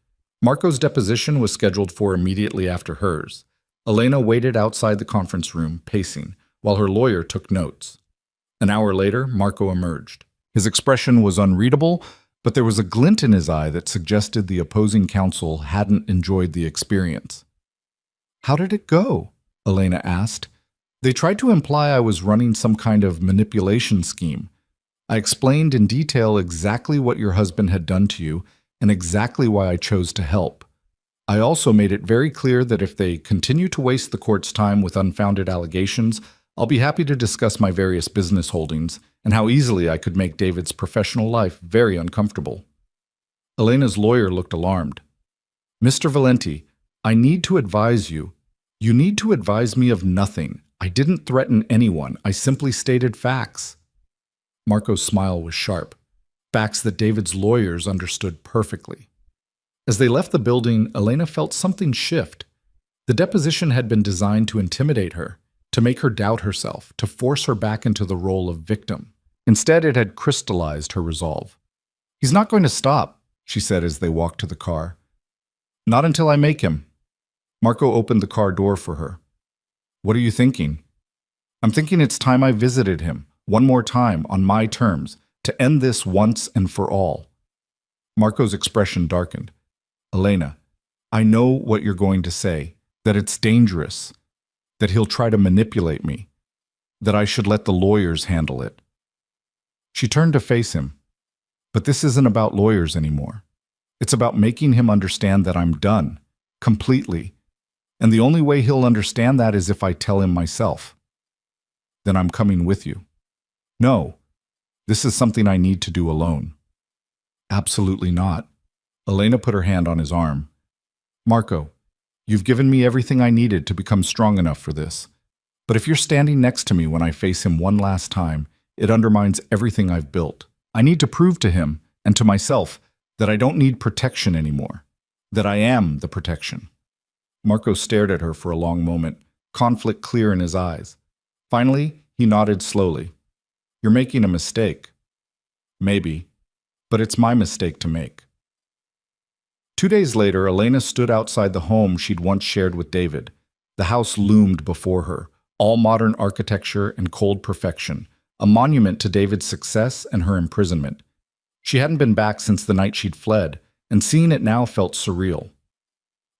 S2: Marco's deposition was scheduled for immediately after hers. Elena waited outside the conference room, pacing, while her lawyer took notes. An hour later, Marco emerged. His expression was unreadable, but there was a glint in his eye that suggested the opposing counsel hadn't enjoyed the experience. How did it go? Elena asked. They tried to imply I was running some kind of manipulation scheme. I explained in detail exactly what your husband had done to you and exactly why I chose to help. I also made it very clear that if they continue to waste the court's time with unfounded allegations, I'll be happy to discuss my various business holdings and how easily I could make David's professional life very uncomfortable. Elena's lawyer looked alarmed. Mr. Valenti, I need to advise you. You need to advise me of nothing. I didn't threaten anyone. I simply stated facts. Marco's smile was sharp. Facts that David's lawyers understood perfectly. As they left the building, Elena felt something shift. The deposition had been designed to intimidate her, to make her doubt herself, to force her back into the role of victim. Instead, it had crystallized her resolve. He's not going to stop, she said as they walked to the car. Not until I make him. Marco opened the car door for her. What are you thinking? I'm thinking it's time I visited him, one more time, on my terms, to end this once and for all. Marco's expression darkened. Elena, I know what you're going to say. that it's dangerous, that he'll try to manipulate me, that I should let the lawyers handle it. She turned to face him. But this isn't about lawyers anymore. It's about making him understand that I'm done, completely. And the only way he'll understand that is if I tell him myself. Then I'm coming with you. No, this is something I need to do alone. Absolutely not. Elena put her hand on his arm. Marco, you've given me everything I needed to become strong enough for this. But if you're standing next to me when I face him one last time, it undermines everything I've built. I need to prove to him and to myself that I don't need protection anymore, that I am the protection. Marco stared at her for a long moment, conflict clear in his eyes. Finally, he nodded slowly. You're making a mistake. Maybe, but it's my mistake to make. 2 days later, Elena stood outside the home she'd once shared with David. The house loomed before her, all modern architecture and cold perfection, a monument to David's success and her imprisonment. She hadn't been back since the night she'd fled, and seeing it now felt surreal.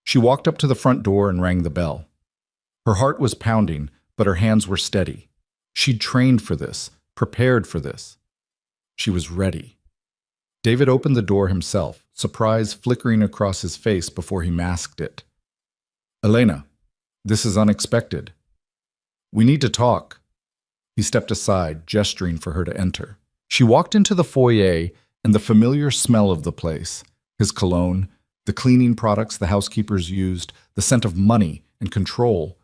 S2: She walked up to the front door and rang the bell. Her heart was pounding, but her hands were steady. She'd trained for this, prepared for this. She was ready. David opened the door himself, surprise flickering across his face before he masked it. Elena, this is unexpected. We need to talk. He stepped aside, gesturing for her to enter. She walked into the foyer, and the familiar smell of the place, his cologne, the cleaning products the housekeepers used, the scent of money and control,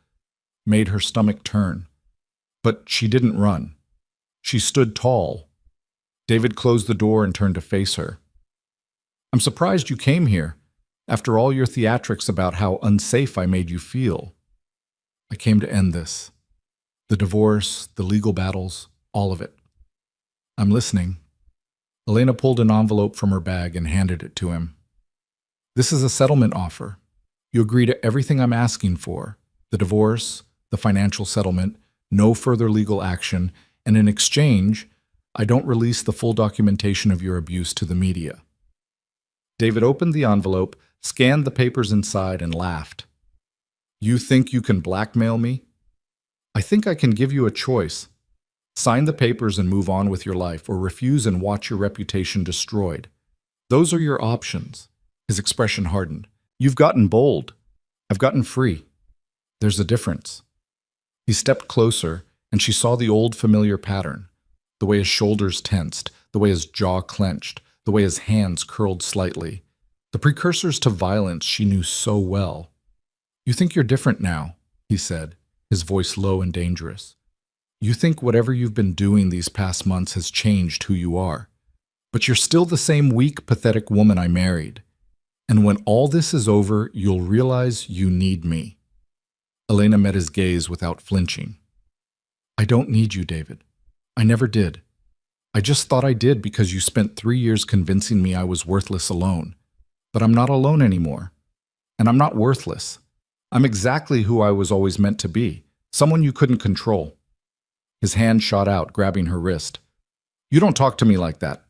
S2: made her stomach turn. But she didn't run. She stood tall. David closed the door and turned to face her. I'm surprised you came here, after all your theatrics about how unsafe I made you feel. I came to end this. The divorce, the legal battles, all of it. I'm listening. Elena pulled an envelope from her bag and handed it to him. This is a settlement offer. You agree to everything I'm asking for, the divorce, the financial settlement, no further legal action, and in exchange, I don't release the full documentation of your abuse to the media. David opened the envelope, scanned the papers inside, and laughed. You think you can blackmail me? I think I can give you a choice. Sign the papers and move on with your life, or refuse and watch your reputation destroyed. Those are your options. His expression hardened. You've gotten bold. I've gotten free. There's a difference. He stepped closer, and she saw the old familiar pattern. The way his shoulders tensed, the way his jaw clenched, the way his hands curled slightly. The precursors to violence she knew so well. You think you're different now, he said, his voice low and dangerous. You think whatever you've been doing these past months has changed who you are. But you're still the same weak, pathetic woman I married. And when all this is over, you'll realize you need me. Elena met his gaze without flinching. I don't need you, David. I never did. I just thought I did because you spent 3 years convincing me I was worthless alone. But I'm not alone anymore. And I'm not worthless. I'm exactly who I was always meant to be, someone you couldn't control. His hand shot out, grabbing her wrist. You don't talk to me like that.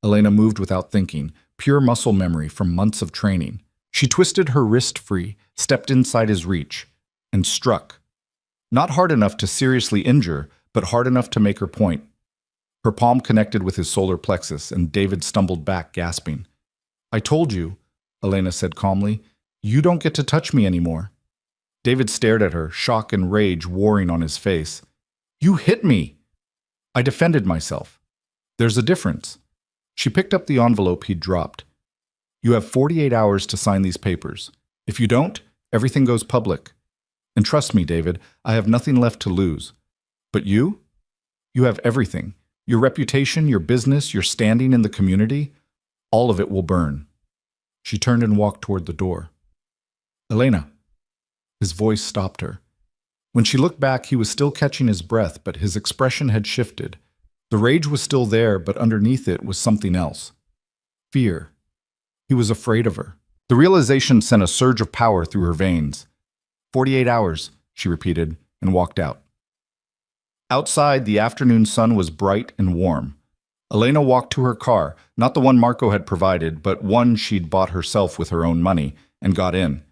S2: Elena moved without thinking, pure muscle memory from months of training. She twisted her wrist free, stepped inside his reach, and struck. Not hard enough to seriously injure, but hard enough to make her point. Her palm connected with his solar plexus, and David stumbled back, gasping. I told you, Elena said calmly, you don't get to touch me anymore. David stared at her, shock and rage warring on his face. You hit me! I defended myself. There's a difference. She picked up the envelope he'd dropped. You have 48 hours to sign these papers. If you don't, everything goes public. And trust me, David, I have nothing left to lose. But you? You have everything. Your reputation, your business, your standing in the community, all of it will burn. She turned and walked toward the door. Elena. His voice stopped her. When she looked back, he was still catching his breath, but his expression had shifted. The rage was still there, but underneath it was something else. Fear. He was afraid of her. The realization sent a surge of power through her veins. 48 hours, she repeated, and walked out. Outside, the afternoon sun was bright and warm. Elena walked to her car, not the one Marco had provided, but one she'd bought herself with her own money, and got in.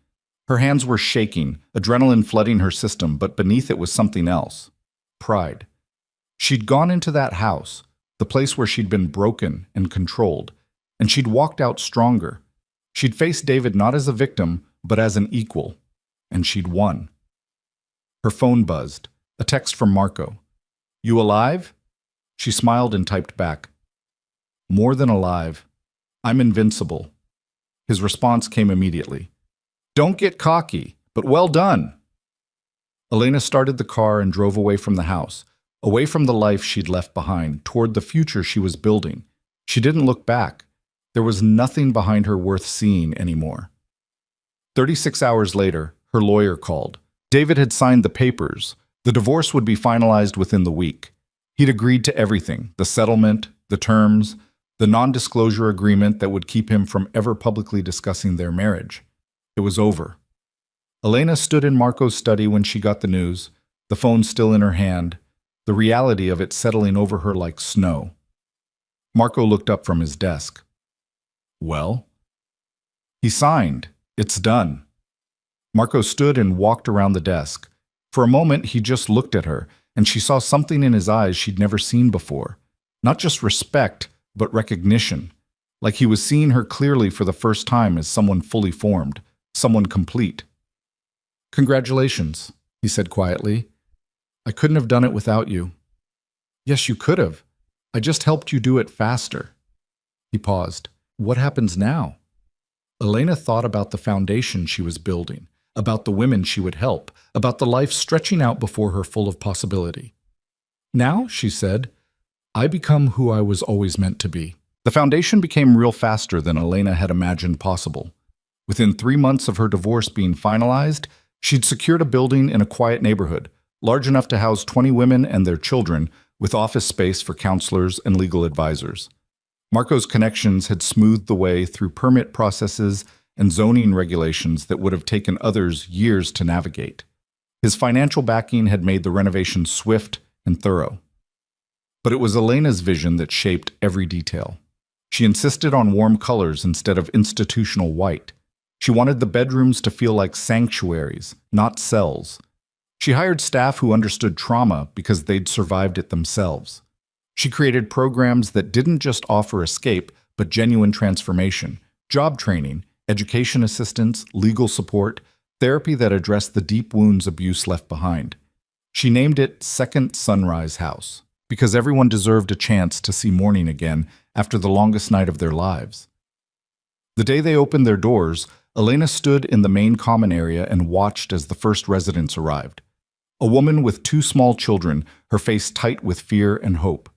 S2: Her hands were shaking, adrenaline flooding her system, but beneath it was something else. Pride. She'd gone into that house, the place where she'd been broken and controlled, and she'd walked out stronger. She'd faced David not as a victim, but as an equal, and she'd won. Her phone buzzed. A text from Marco. "You alive?" She smiled and typed back. "More than alive. I'm invincible." His response came immediately. "Don't get cocky, but well done." Elena started the car and drove away from the house, away from the life she'd left behind, toward the future she was building. She didn't look back. There was nothing behind her worth seeing anymore. 36 hours later, her lawyer called. David had signed the papers. The divorce would be finalized within the week. He'd agreed to everything, the settlement, the terms, the non-disclosure agreement that would keep him from ever publicly discussing their marriage. It was over. Elena stood in Marco's study when she got the news, the phone still in her hand, the reality of it settling over her like snow. Marco looked up from his desk. "Well?" "He signed. It's done." Marco stood and walked around the desk. For a moment, he just looked at her, and she saw something in his eyes she'd never seen before. Not just respect, but recognition. Like he was seeing her clearly for the first time as someone fully formed, someone complete. "Congratulations," he said quietly. "I couldn't have done it without you." "Yes, you could have. I just helped you do it faster." He paused. "What happens now?" Elena thought about the foundation she was building, about the women she would help, about the life stretching out before her full of possibility. "Now," she said, "I become who I was always meant to be." The foundation became real faster than Elena had imagined possible. Within 3 months of her divorce being finalized, she'd secured a building in a quiet neighborhood, large enough to house 20 women and their children, with office space for counselors and legal advisors. Marco's connections had smoothed the way through permit processes and zoning regulations that would have taken others years to navigate. His financial backing had made the renovation swift and thorough. But it was Elena's vision that shaped every detail. She insisted on warm colors instead of institutional white. She wanted the bedrooms to feel like sanctuaries, not cells. She hired staff who understood trauma because they'd survived it themselves. She created programs that didn't just offer escape, but genuine transformation, job training, education assistance, legal support, therapy that addressed the deep wounds abuse left behind. She named it Second Sunrise House, because everyone deserved a chance to see morning again after the longest night of their lives. The day they opened their doors, Elena stood in the main common area and watched as the first residents arrived. A woman with 2 small children, her face tight with fear and hope.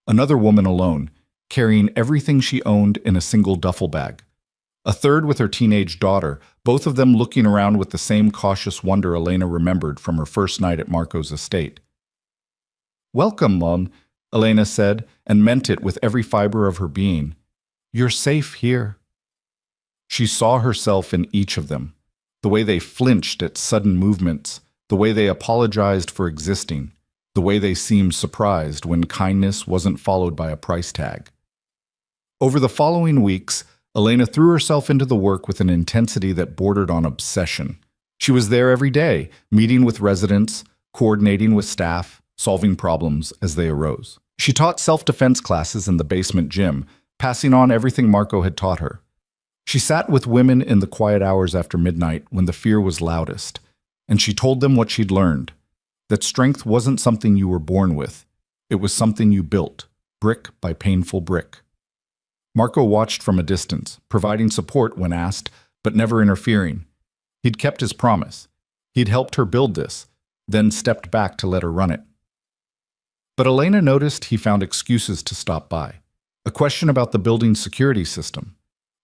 S2: Another woman alone, carrying everything she owned in a single duffel bag. A third with her teenage daughter, both of them looking around with the same cautious wonder Elena remembered from her first night at Marco's estate. "Welcome, Mom," Elena said, and meant it with every fiber of her being. "You're safe here." She saw herself in each of them, the way they flinched at sudden movements, the way they apologized for existing, the way they seemed surprised when kindness wasn't followed by a price tag. Over the following weeks, Elena threw herself into the work with an intensity that bordered on obsession. She was there every day, meeting with residents, coordinating with staff, solving problems as they arose. She taught self-defense classes in the basement gym, passing on everything Marco had taught her. She sat with women in the quiet hours after midnight when the fear was loudest, and she told them what she'd learned, that strength wasn't something you were born with. It was something you built, brick by painful brick. Marco watched from a distance, providing support when asked, but never interfering. He'd kept his promise. He'd helped her build this, then stepped back to let her run it. But Elena noticed he found excuses to stop by. A question about the building's security system.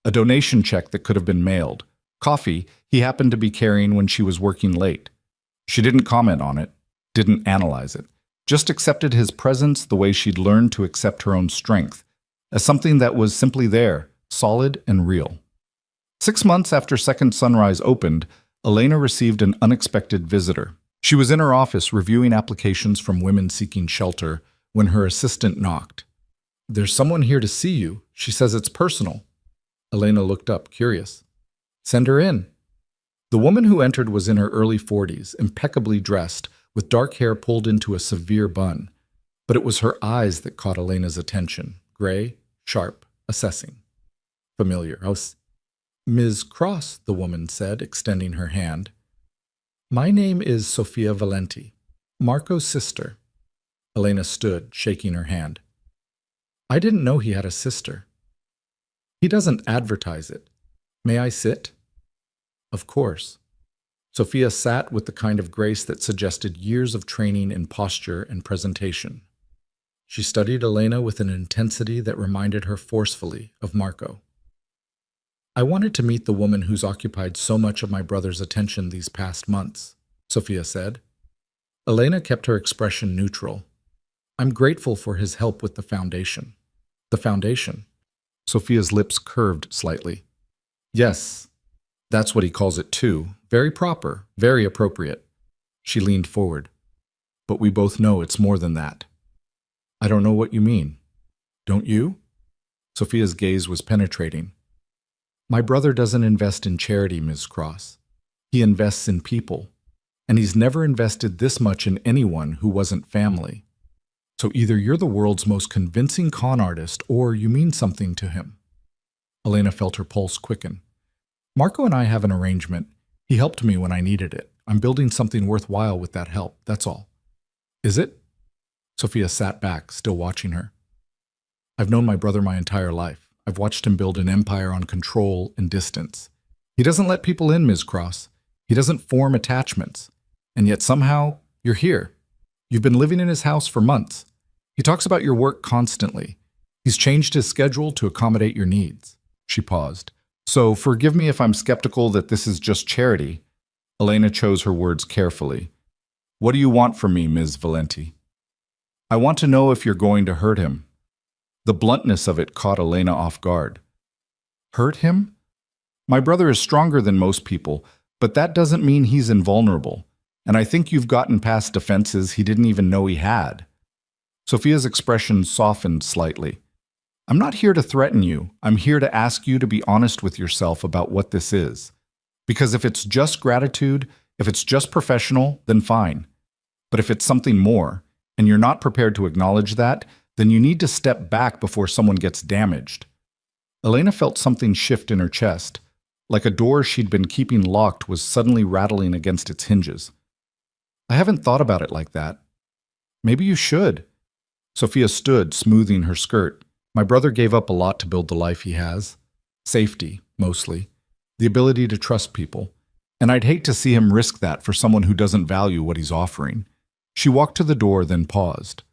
S2: A donation check that could have been mailed. Coffee he happened to be carrying when she was working late. She didn't comment on it, didn't analyze it, just accepted his presence the way she'd learned to accept her own strength, as something that was simply there, solid and real. 6 months after Second Sunrise opened, Elena received an unexpected visitor. She was in her office reviewing applications from women seeking shelter when her assistant knocked. "There's someone here to see you. She says it's personal." Elena looked up, curious. "Send her in." The woman who entered was in her early 40s, impeccably dressed, with dark hair pulled into a severe bun. But it was her eyes that caught Elena's attention, gray, sharp, assessing. Familiar. Ms. Cross, the woman said, extending her hand. My name is Sophia Valenti, Marco's sister. Elena stood, shaking her hand. I didn't know he had a sister. He doesn't advertise it. May I sit? Of course. Sophia sat with the kind of grace that suggested years of training in posture and presentation. She studied Elena with an intensity that reminded her forcefully of Marco. I wanted to meet the woman who's occupied so much of my brother's attention these past months, Sophia said. Elena kept her expression neutral. I'm grateful for his help with the foundation. The foundation? Sophia's lips curved slightly. Yes, that's what he calls it too. Very proper, very appropriate. She leaned forward. But we both know it's more than that. I don't know what you mean. Don't you? Sophia's gaze was penetrating. My brother doesn't invest in charity, Ms. Cross. He invests in people. And he's never invested this much in anyone who wasn't family. So either you're the world's most convincing con artist or you mean something to him. Elena felt her pulse quicken. Marco and I have an arrangement. He helped me when I needed it. I'm building something worthwhile with that help, that's all. Is it? Sophia sat back, still watching her. I've known my brother my entire life. I've watched him build an empire on control and distance. He doesn't let people in, Ms. Cross. He doesn't form attachments. And yet somehow, you're here. You've been living in his house for months. He talks about your work constantly. He's changed his schedule to accommodate your needs. She paused. So forgive me if I'm skeptical that this is just charity. Elena chose her words carefully. What do you want from me, Ms. Valenti? I want to know if you're going to hurt him. The bluntness of it caught Elena off guard. Hurt him? My brother is stronger than most people, but that doesn't mean he's invulnerable. And I think you've gotten past defenses he didn't even know he had. Sophia's expression softened slightly. I'm not here to threaten you. I'm here to ask you to be honest with yourself about what this is. Because if it's just gratitude, if it's just professional, then fine. But if it's something more, and you're not prepared to acknowledge that, then you need to step back before someone gets damaged. Elena felt something shift in her chest, like a door she'd been keeping locked was suddenly rattling against its hinges. I haven't thought about it like that. Maybe you should. Sophia stood, smoothing her skirt. My brother gave up a lot to build the life he has. Safety, mostly. The ability to trust people. And I'd hate to see him risk that for someone who doesn't value what he's offering. She walked to the door, then paused.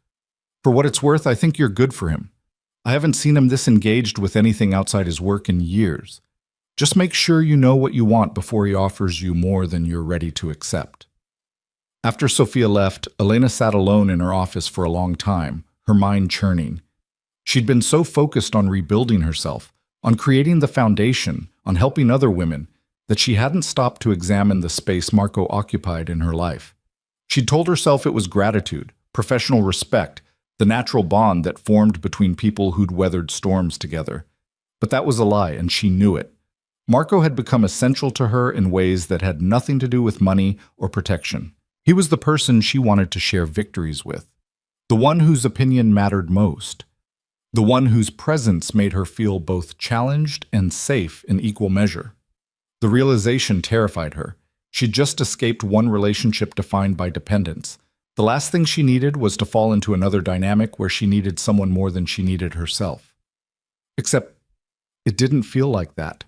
S2: For what it's worth, I think you're good for him. I haven't seen him this engaged with anything outside his work in years. Just make sure you know what you want before he offers you more than you're ready to accept. After Sophia left, Elena sat alone in her office for a long time, her mind churning. She'd been so focused on rebuilding herself, on creating the foundation, on helping other women, that she hadn't stopped to examine the space Marco occupied in her life. She'd told herself it was gratitude, professional respect, the natural bond that formed between people who'd weathered storms together. But that was a lie, and she knew it. Marco had become essential to her in ways that had nothing to do with money or protection. He was the person she wanted to share victories with, the one whose opinion mattered most, the one whose presence made her feel both challenged and safe in equal measure. The realization terrified her. She'd just escaped one relationship defined by dependence. The last thing she needed was to fall into another dynamic where she needed someone more than she needed herself. Except it didn't feel like that.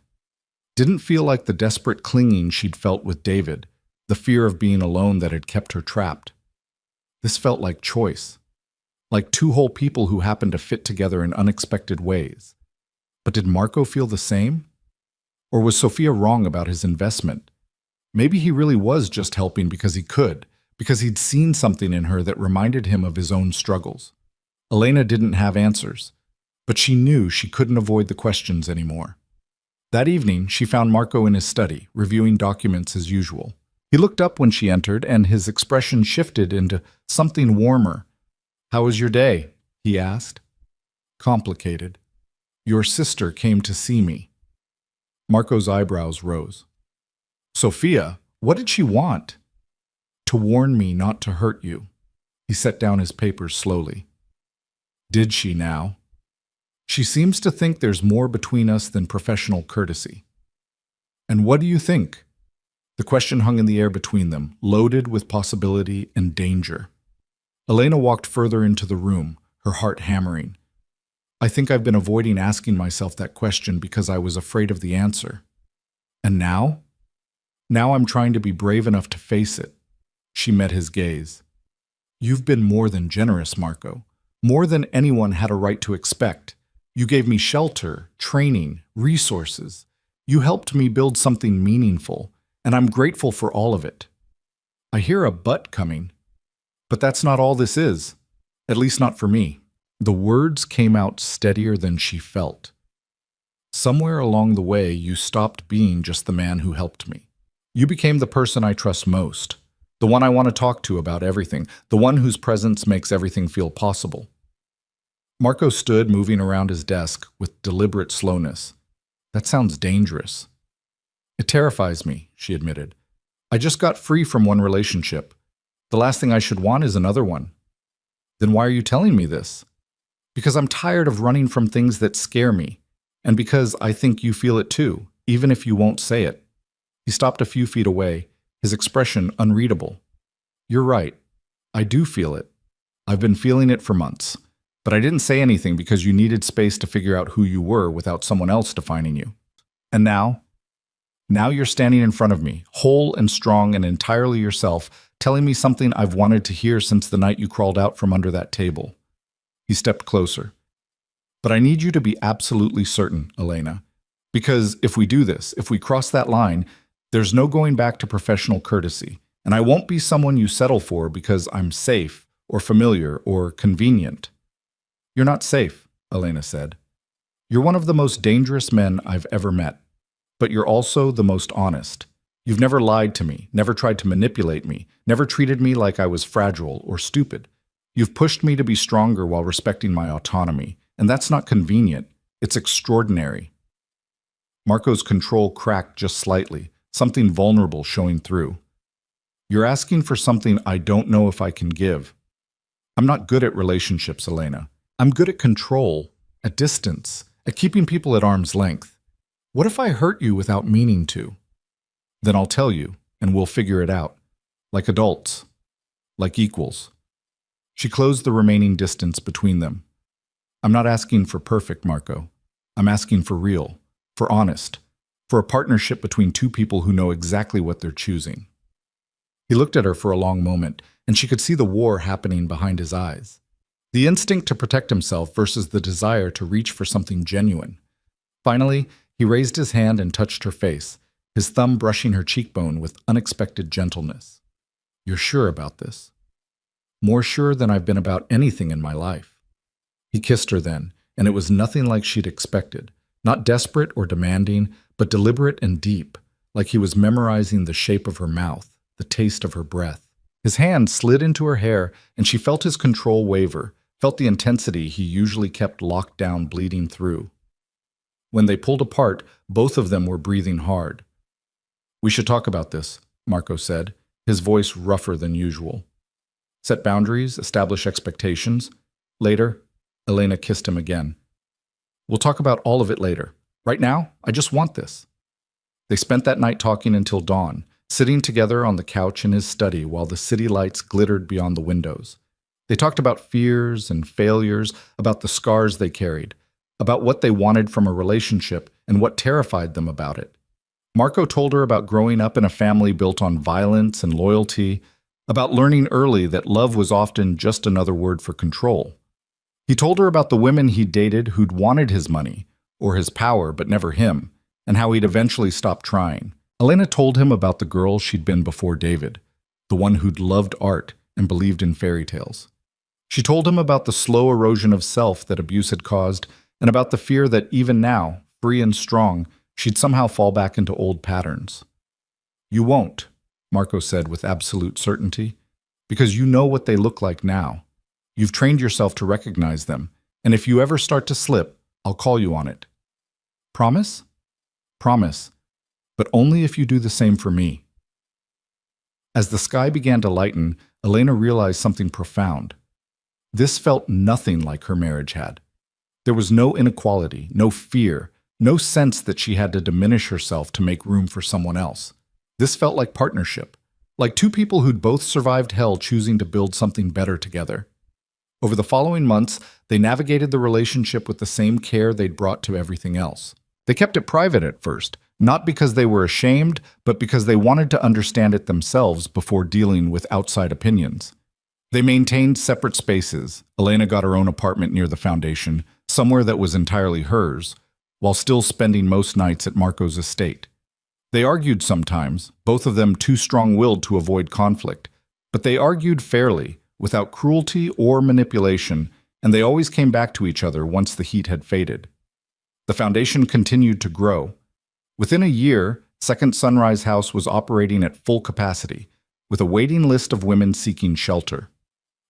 S2: Didn't feel like the desperate clinging she'd felt with David, the fear of being alone that had kept her trapped. This felt like choice, like two whole people who happened to fit together in unexpected ways. But did Marco feel the same? Or was Sophia wrong about his investment? Maybe he really was just helping because he could, because he'd seen something in her that reminded him of his own struggles. Elena didn't have answers, but she knew she couldn't avoid the questions anymore. That evening, she found Marco in his study, reviewing documents as usual. He looked up when she entered, and his expression shifted into something warmer. "How was your day?" he asked. "Complicated. Your sister came to see me." Marco's eyebrows rose. Sophia, what did she want? To warn me not to hurt you. He set down his papers slowly. Did she now? She seems to think there's more between us than professional courtesy. And what do you think? The question hung in the air between them, loaded with possibility and danger. Elena walked further into the room, her heart hammering. I think I've been avoiding asking myself that question because I was afraid of the answer. And now? Now I'm trying to be brave enough to face it. She met his gaze. You've been more than generous, Marco. More than anyone had a right to expect. You gave me shelter, training, resources. You helped me build something meaningful, and I'm grateful for all of it. I hear a but coming. But that's not all this is. At least not for me. The words came out steadier than she felt. Somewhere along the way, you stopped being just the man who helped me. You became the person I trust most, the one I want to talk to about everything, the one whose presence makes everything feel possible. Marco stood moving around his desk with deliberate slowness. That sounds dangerous. It terrifies me, she admitted. I just got free from one relationship. The last thing I should want is another one. Then why are you telling me this? Because I'm tired of running from things that scare me, and because I think you feel it too, even if you won't say it. He stopped a few feet away, his expression unreadable. You're right. I do feel it. I've been feeling it for months. But I didn't say anything because you needed space to figure out who you were without someone else defining you. And now you're standing in front of me, whole and strong and entirely yourself, telling me something I've wanted to hear since the night you crawled out from under that table. He stepped closer. But I need you to be absolutely certain, Elena. Because if we do this, if we cross that line, there's no going back to professional courtesy. And I won't be someone you settle for because I'm safe or familiar or convenient. You're not safe, Elena said. You're one of the most dangerous men I've ever met. But you're also the most honest. You've never lied to me, never tried to manipulate me, never treated me like I was fragile or stupid. You've pushed me to be stronger while respecting my autonomy, and that's not convenient, it's extraordinary. Marco's control cracked just slightly, something vulnerable showing through. You're asking for something I don't know if I can give. I'm not good at relationships, Elena. I'm good at control, at distance, at keeping people at arm's length. What if I hurt you without meaning to? Then I'll tell you, and we'll figure it out. Like adults. Like equals. She closed the remaining distance between them. I'm not asking for perfect, Marco. I'm asking for real, for honest, for a partnership between two people who know exactly what they're choosing. He looked at her for a long moment, and she could see the war happening behind his eyes. The instinct to protect himself versus the desire to reach for something genuine. Finally, he raised his hand and touched her face, his thumb brushing her cheekbone with unexpected gentleness. You're sure about this? More sure than I've been about anything in my life. He kissed her then, and it was nothing like she'd expected, not desperate or demanding, but deliberate and deep, like he was memorizing the shape of her mouth, the taste of her breath. His hand slid into her hair, and she felt his control waver, felt the intensity he usually kept locked down bleeding through. When they pulled apart, both of them were breathing hard. We should talk about this, Marco said, his voice rougher than usual. Set boundaries, establish expectations. Later, Elena kissed him again. We'll talk about all of it later. Right now, I just want this. They spent that night talking until dawn, sitting together on the couch in his study while the city lights glittered beyond the windows. They talked about fears and failures, about the scars they carried, about what they wanted from a relationship and what terrified them about it. Marco told her about growing up in a family built on violence and loyalty, about learning early that love was often just another word for control. He told her about the women he'd dated who'd wanted his money, or his power, but never him, and how he'd eventually stopped trying. Elena told him about the girl she'd been before David, the one who'd loved art and believed in fairy tales. She told him about the slow erosion of self that abuse had caused, and about the fear that even now, free and strong, she'd somehow fall back into old patterns. You won't, Marco said with absolute certainty, because you know what they look like now. You've trained yourself to recognize them, and if you ever start to slip, I'll call you on it. Promise? Promise. but only if you do the same for me. As the sky began to lighten, Elena realized something profound. This felt nothing like her marriage had. There was no inequality, no fear, no sense that she had to diminish herself to make room for someone else. This felt like partnership, like two people who'd both survived hell choosing to build something better together. Over the following months, they navigated the relationship with the same care they'd brought to everything else. They kept it private at first, not because they were ashamed, but because they wanted to understand it themselves before dealing with outside opinions. They maintained separate spaces. Elena got her own apartment near the foundation, somewhere that was entirely hers, while still spending most nights at Marco's estate. They argued sometimes, both of them too strong-willed to avoid conflict, but they argued fairly, without cruelty or manipulation, and they always came back to each other once the heat had faded. The foundation continued to grow. Within a year, Second Sunrise House was operating at full capacity, with a waiting list of women seeking shelter.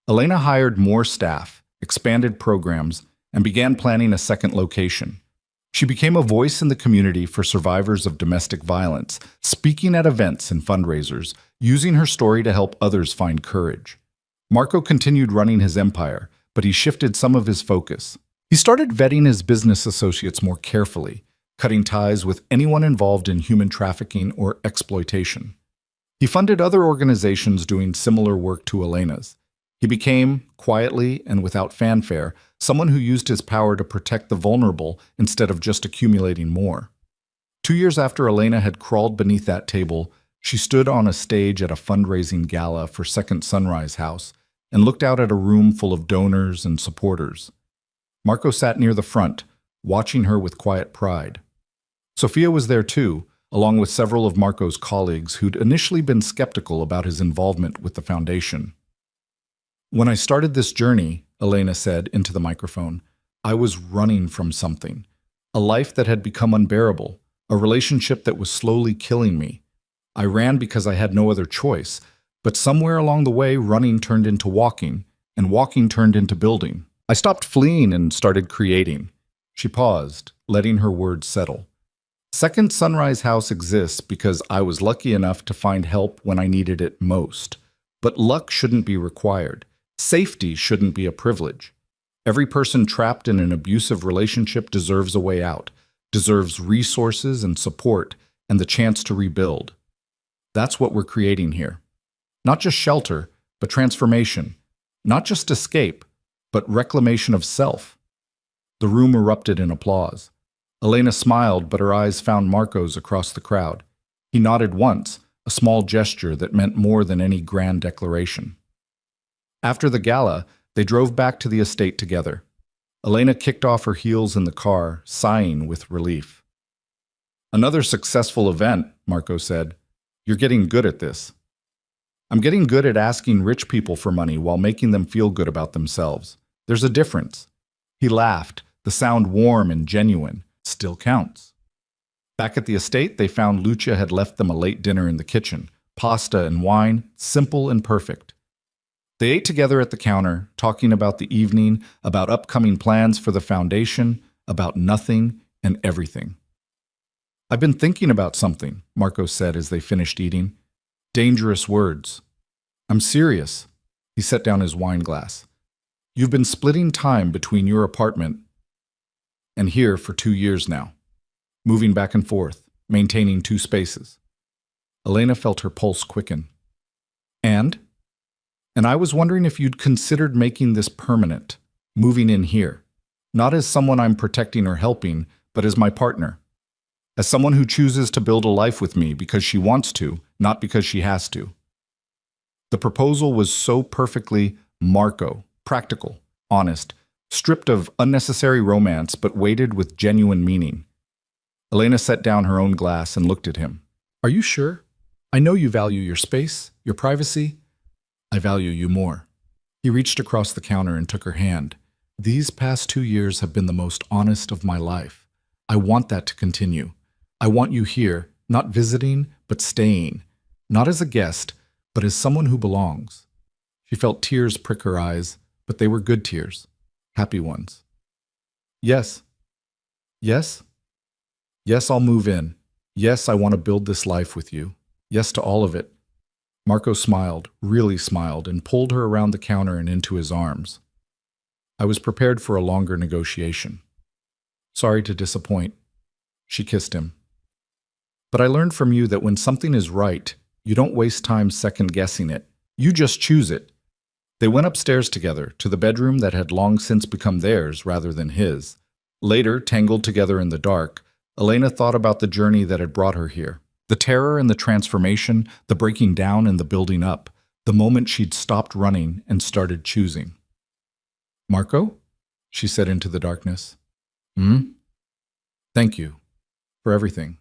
S2: Elena hired more staff, expanded programs, and began planning a second location. She became a voice in the community for survivors of domestic violence, speaking at events and fundraisers, using her story to help others find courage. Marco continued running his empire, but he shifted some of his focus. He started vetting his business associates more carefully, cutting ties with anyone involved in human trafficking or exploitation. He funded other organizations doing similar work to Elena's. He became, quietly and without fanfare, someone who used his power to protect the vulnerable instead of just accumulating more. 2 years after Elena had crawled beneath that table, she stood on a stage at a fundraising gala for Second Sunrise House and looked out at a room full of donors and supporters. Marco sat near the front, watching her with quiet pride. Sophia was there too, along with several of Marco's colleagues who'd initially been skeptical about his involvement with the foundation. "When I started this journey," Elena said into the microphone, "I was running from something. A life that had become unbearable, a relationship that was slowly killing me. I ran because I had no other choice, but somewhere along the way running turned into walking, and walking turned into building. I stopped fleeing and started creating." She paused, letting her words settle. "Second Sunrise House exists because I was lucky enough to find help when I needed it most. But luck shouldn't be required. Safety shouldn't be a privilege. Every person trapped in an abusive relationship deserves a way out, deserves resources and support, and the chance to rebuild. That's what we're creating here. Not just shelter, but transformation. Not just escape, but reclamation of self." The room erupted in applause. Elena smiled, but her eyes found Marco's across the crowd. He nodded once, a small gesture that meant more than any grand declaration. After the gala, they drove back to the estate together. Elena kicked off her heels in the car, sighing with relief. "Another successful event," Marco said. "You're getting good at this." "I'm getting good at asking rich people for money while making them feel good about themselves. There's a difference." He laughed, the sound warm and genuine. "Still counts." Back at the estate, they found Lucia had left them a late dinner in the kitchen. Pasta and wine, simple and perfect. They ate together at the counter, talking about the evening, about upcoming plans for the foundation, about nothing and everything. "I've been thinking about something," Marco said as they finished eating. "Dangerous words." "I'm serious." He set down his wine glass. "You've been splitting time between your apartment and here for 2 years now, moving back and forth, maintaining 2 spaces." Elena felt her pulse quicken. And I was wondering if you'd considered making this permanent, moving in here, not as someone I'm protecting or helping, but as my partner, as someone who chooses to build a life with me because she wants to, not because she has to." The proposal was so perfectly Marco, practical, honest, stripped of unnecessary romance but weighted with genuine meaning. Elena set down her own glass and looked at him. "Are you sure? I know you value your space, your privacy. I value you more." He reached across the counter and took her hand. "These past 2 years have been the most honest of my life. I want that to continue. I want you here, not visiting, but staying. Not as a guest, but as someone who belongs." She felt tears prick her eyes, but they were good tears, happy ones. "Yes. Yes? Yes, I'll move in. Yes, I want to build this life with you. Yes to all of it. Marco smiled, really smiled, and pulled her around the counter and into his arms. I was prepared for a longer negotiation. Sorry to disappoint. She kissed him. But I learned from you that when something is right, you don't waste time second-guessing it. You just choose it. They went upstairs together, to the bedroom that had long since become theirs rather than his. Later, tangled together in the dark, Elena thought about the journey that had brought her here. The terror and the transformation, the breaking down and the building up, the moment she'd stopped running and started choosing. Marco? She said into the darkness. Hmm? Thank you. For everything.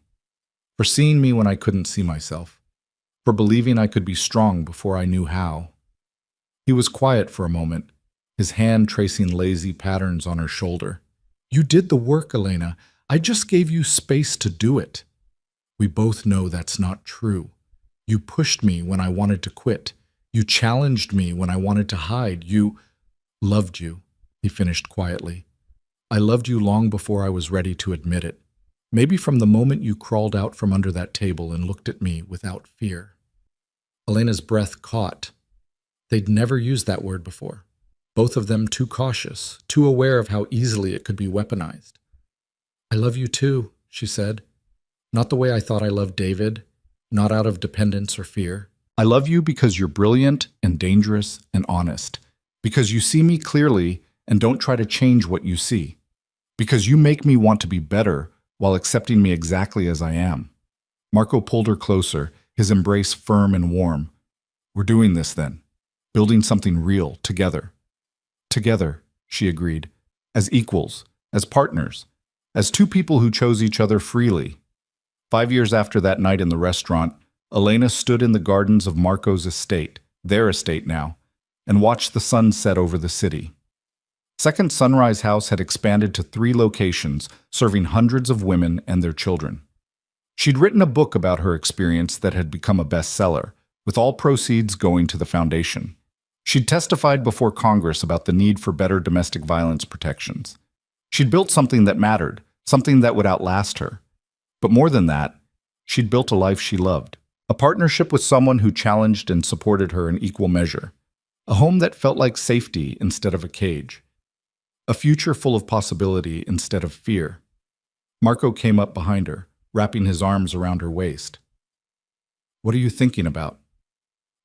S2: For seeing me when I couldn't see myself. For believing I could be strong before I knew how. He was quiet for a moment, his hand tracing lazy patterns on her shoulder. You did the work, Elena. I just gave you space to do it. We both know that's not true. You pushed me when I wanted to quit. You challenged me when I wanted to hide. You loved you, he finished quietly. I loved you long before I was ready to admit it. Maybe from the moment you crawled out from under that table and looked at me without fear. Elena's breath caught. They'd never used that word before. Both of them too cautious, too aware of how easily it could be weaponized. I love you too, she said. Not the way I thought I loved David, not out of dependence or fear. I love you because you're brilliant and dangerous and honest. Because you see me clearly and don't try to change what you see. Because you make me want to be better while accepting me exactly as I am. Marco pulled her closer, his embrace firm and warm. We're doing this then. Building something real, together. Together, she agreed. As equals, as partners, as two people who chose each other freely. 5 years after that night in the restaurant, Elena stood in the gardens of Marco's estate, their estate now, and watched the sun set over the city. Second Sunrise House had expanded to 3 locations, serving hundreds of women and their children. She'd written a book about her experience that had become a bestseller, with all proceeds going to the foundation. She'd testified before Congress about the need for better domestic violence protections. She'd built something that mattered, something that would outlast her. But more than that, she'd built a life she loved, a partnership with someone who challenged and supported her in equal measure, a home that felt like safety instead of a cage, a future full of possibility instead of fear. Marco came up behind her, wrapping his arms around her waist. What are you thinking about?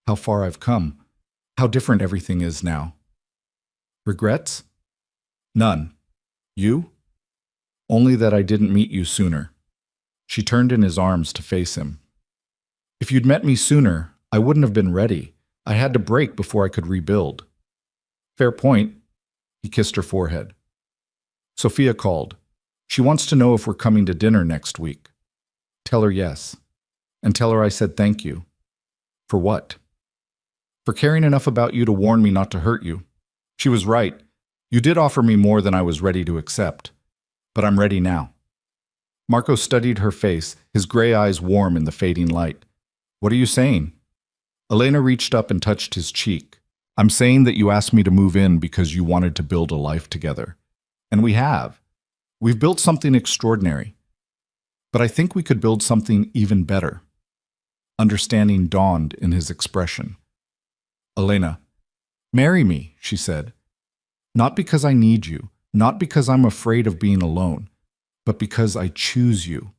S2: How far I've come. How different everything is now. Regrets? None. You? Only that I didn't meet you sooner. She turned in his arms to face him. If you'd met me sooner, I wouldn't have been ready. I had to break before I could rebuild. Fair point. He kissed her forehead. Sophia called. She wants to know if we're coming to dinner next week. Tell her yes. And tell her I said thank you. For what? For caring enough about you to warn me not to hurt you. She was right. You did offer me more than I was ready to accept. But I'm ready now. Marco studied her face, his gray eyes warm in the fading light. What are you saying? Elena reached up and touched his cheek. I'm saying that you asked me to move in because you wanted to build a life together. And we have. We've built something extraordinary. But I think we could build something even better. Understanding dawned in his expression. Elena, marry me, she said. Not because I need you, not because I'm afraid of being alone, but because I choose you.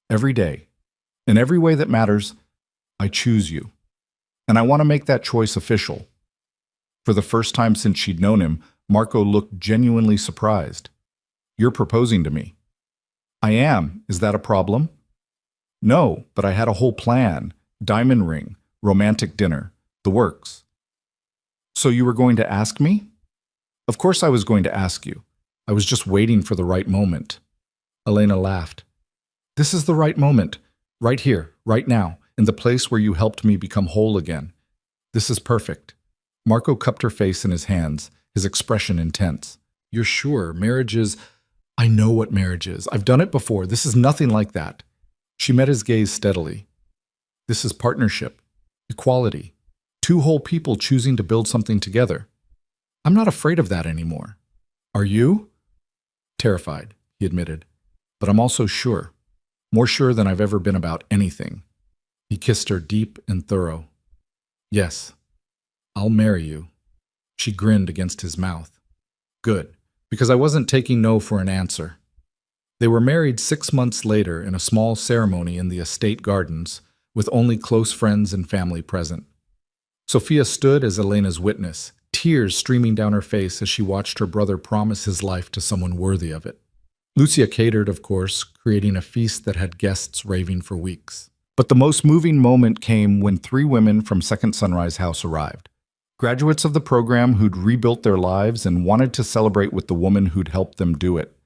S2: Every day, in every way that matters, I choose you. And I want to make that choice official. For the first time since she'd known him, Marco looked genuinely surprised. You're proposing to me. I am. Is that a problem? No, but I had a whole plan. Diamond ring, romantic dinner, the works. So you were going to ask me? Of course I was going to ask you. I was just waiting for the right moment. Elena laughed. This is the right moment. Right here, right now, in the place where you helped me become whole again. This is perfect. Marco cupped her face in his hands, his expression intense. You're sure marriage is... I know what marriage is. I've done it before. This is nothing like that. She met his gaze steadily. This is partnership, equality, two whole people choosing to build something together. I'm not afraid of that anymore. Are you? Terrified, he admitted. But I'm also sure. more sure than I've ever been about anything. He kissed her deep and thorough. Yes, I'll marry you. She grinned against his mouth. Good, because I wasn't taking no for an answer. They were married 6 months later in a small ceremony in the estate gardens, with only close friends and family present. Sophia stood as Elena's witness, tears streaming down her face as she watched her brother promise his life to someone worthy of it. Lucia catered, of course, creating a feast that had guests raving for weeks. But the most moving moment came when 3 women from Second Sunrise House arrived. Graduates of the program who'd rebuilt their lives and wanted to celebrate with the woman who'd helped them do it.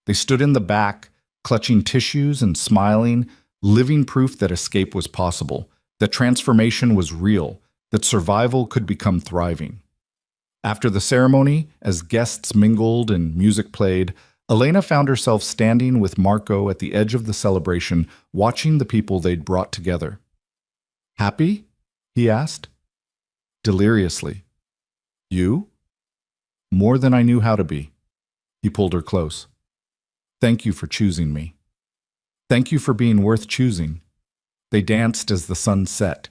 S2: They stood in the back, clutching tissues and smiling, living proof that escape was possible, that transformation was real, that survival could become thriving. After the ceremony, as guests mingled and music played, Elena found herself standing with Marco at the edge of the celebration, watching the people they'd brought together. "Happy?" he asked. Deliriously. "You?" "More than I knew how to be." He pulled her close. "Thank you for choosing me. Thank you for being worth choosing." They danced as the sun set.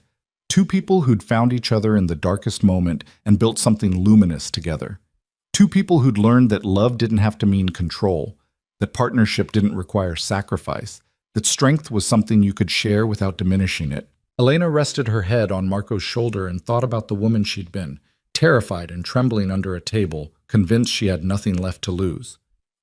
S2: 2 people who'd found each other in the darkest moment and built something luminous together. 2 people who'd learned that love didn't have to mean control, that partnership didn't require sacrifice, that strength was something you could share without diminishing it. Elena rested her head on Marco's shoulder and thought about the woman she'd been, terrified and trembling under a table, convinced she had nothing left to lose.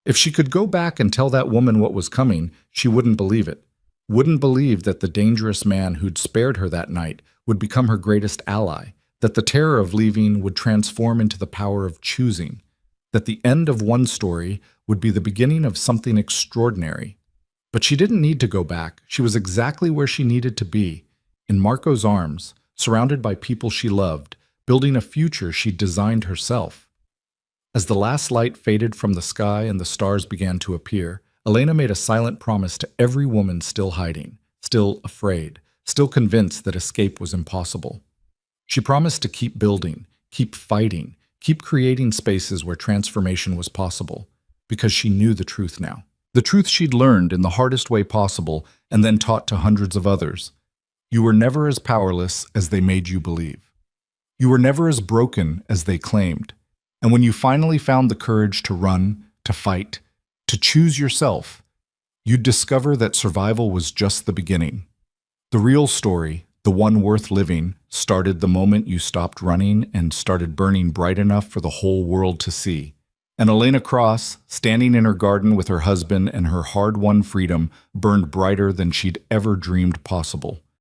S2: If she could go back and tell that woman what was coming, she wouldn't believe it. Wouldn't believe that the dangerous man who'd spared her that night would become her greatest ally, that the terror of leaving would transform into the power of choosing, that the end of one story would be the beginning of something extraordinary. But she didn't need to go back. She was exactly where she needed to be, in Marco's arms, surrounded by people she loved, building a future she'd designed herself. As the last light faded from the sky and the stars began to appear, Elena made a silent promise to every woman still hiding, still afraid, still convinced that escape was impossible. She promised to keep building, keep fighting, keep creating spaces where transformation was possible, because she knew the truth now. The truth she'd learned in the hardest way possible and then taught to hundreds of others. You were never as powerless as they made you believe. You were never as broken as they claimed. And when you finally found the courage to run, to fight, to choose yourself, you'd discover that survival was just the beginning. The real story, the one worth living, started the moment you stopped running and started burning bright enough for the whole world to see. And Elena Cross, standing in her garden with her husband and her hard-won freedom, burned brighter than she'd ever dreamed possible.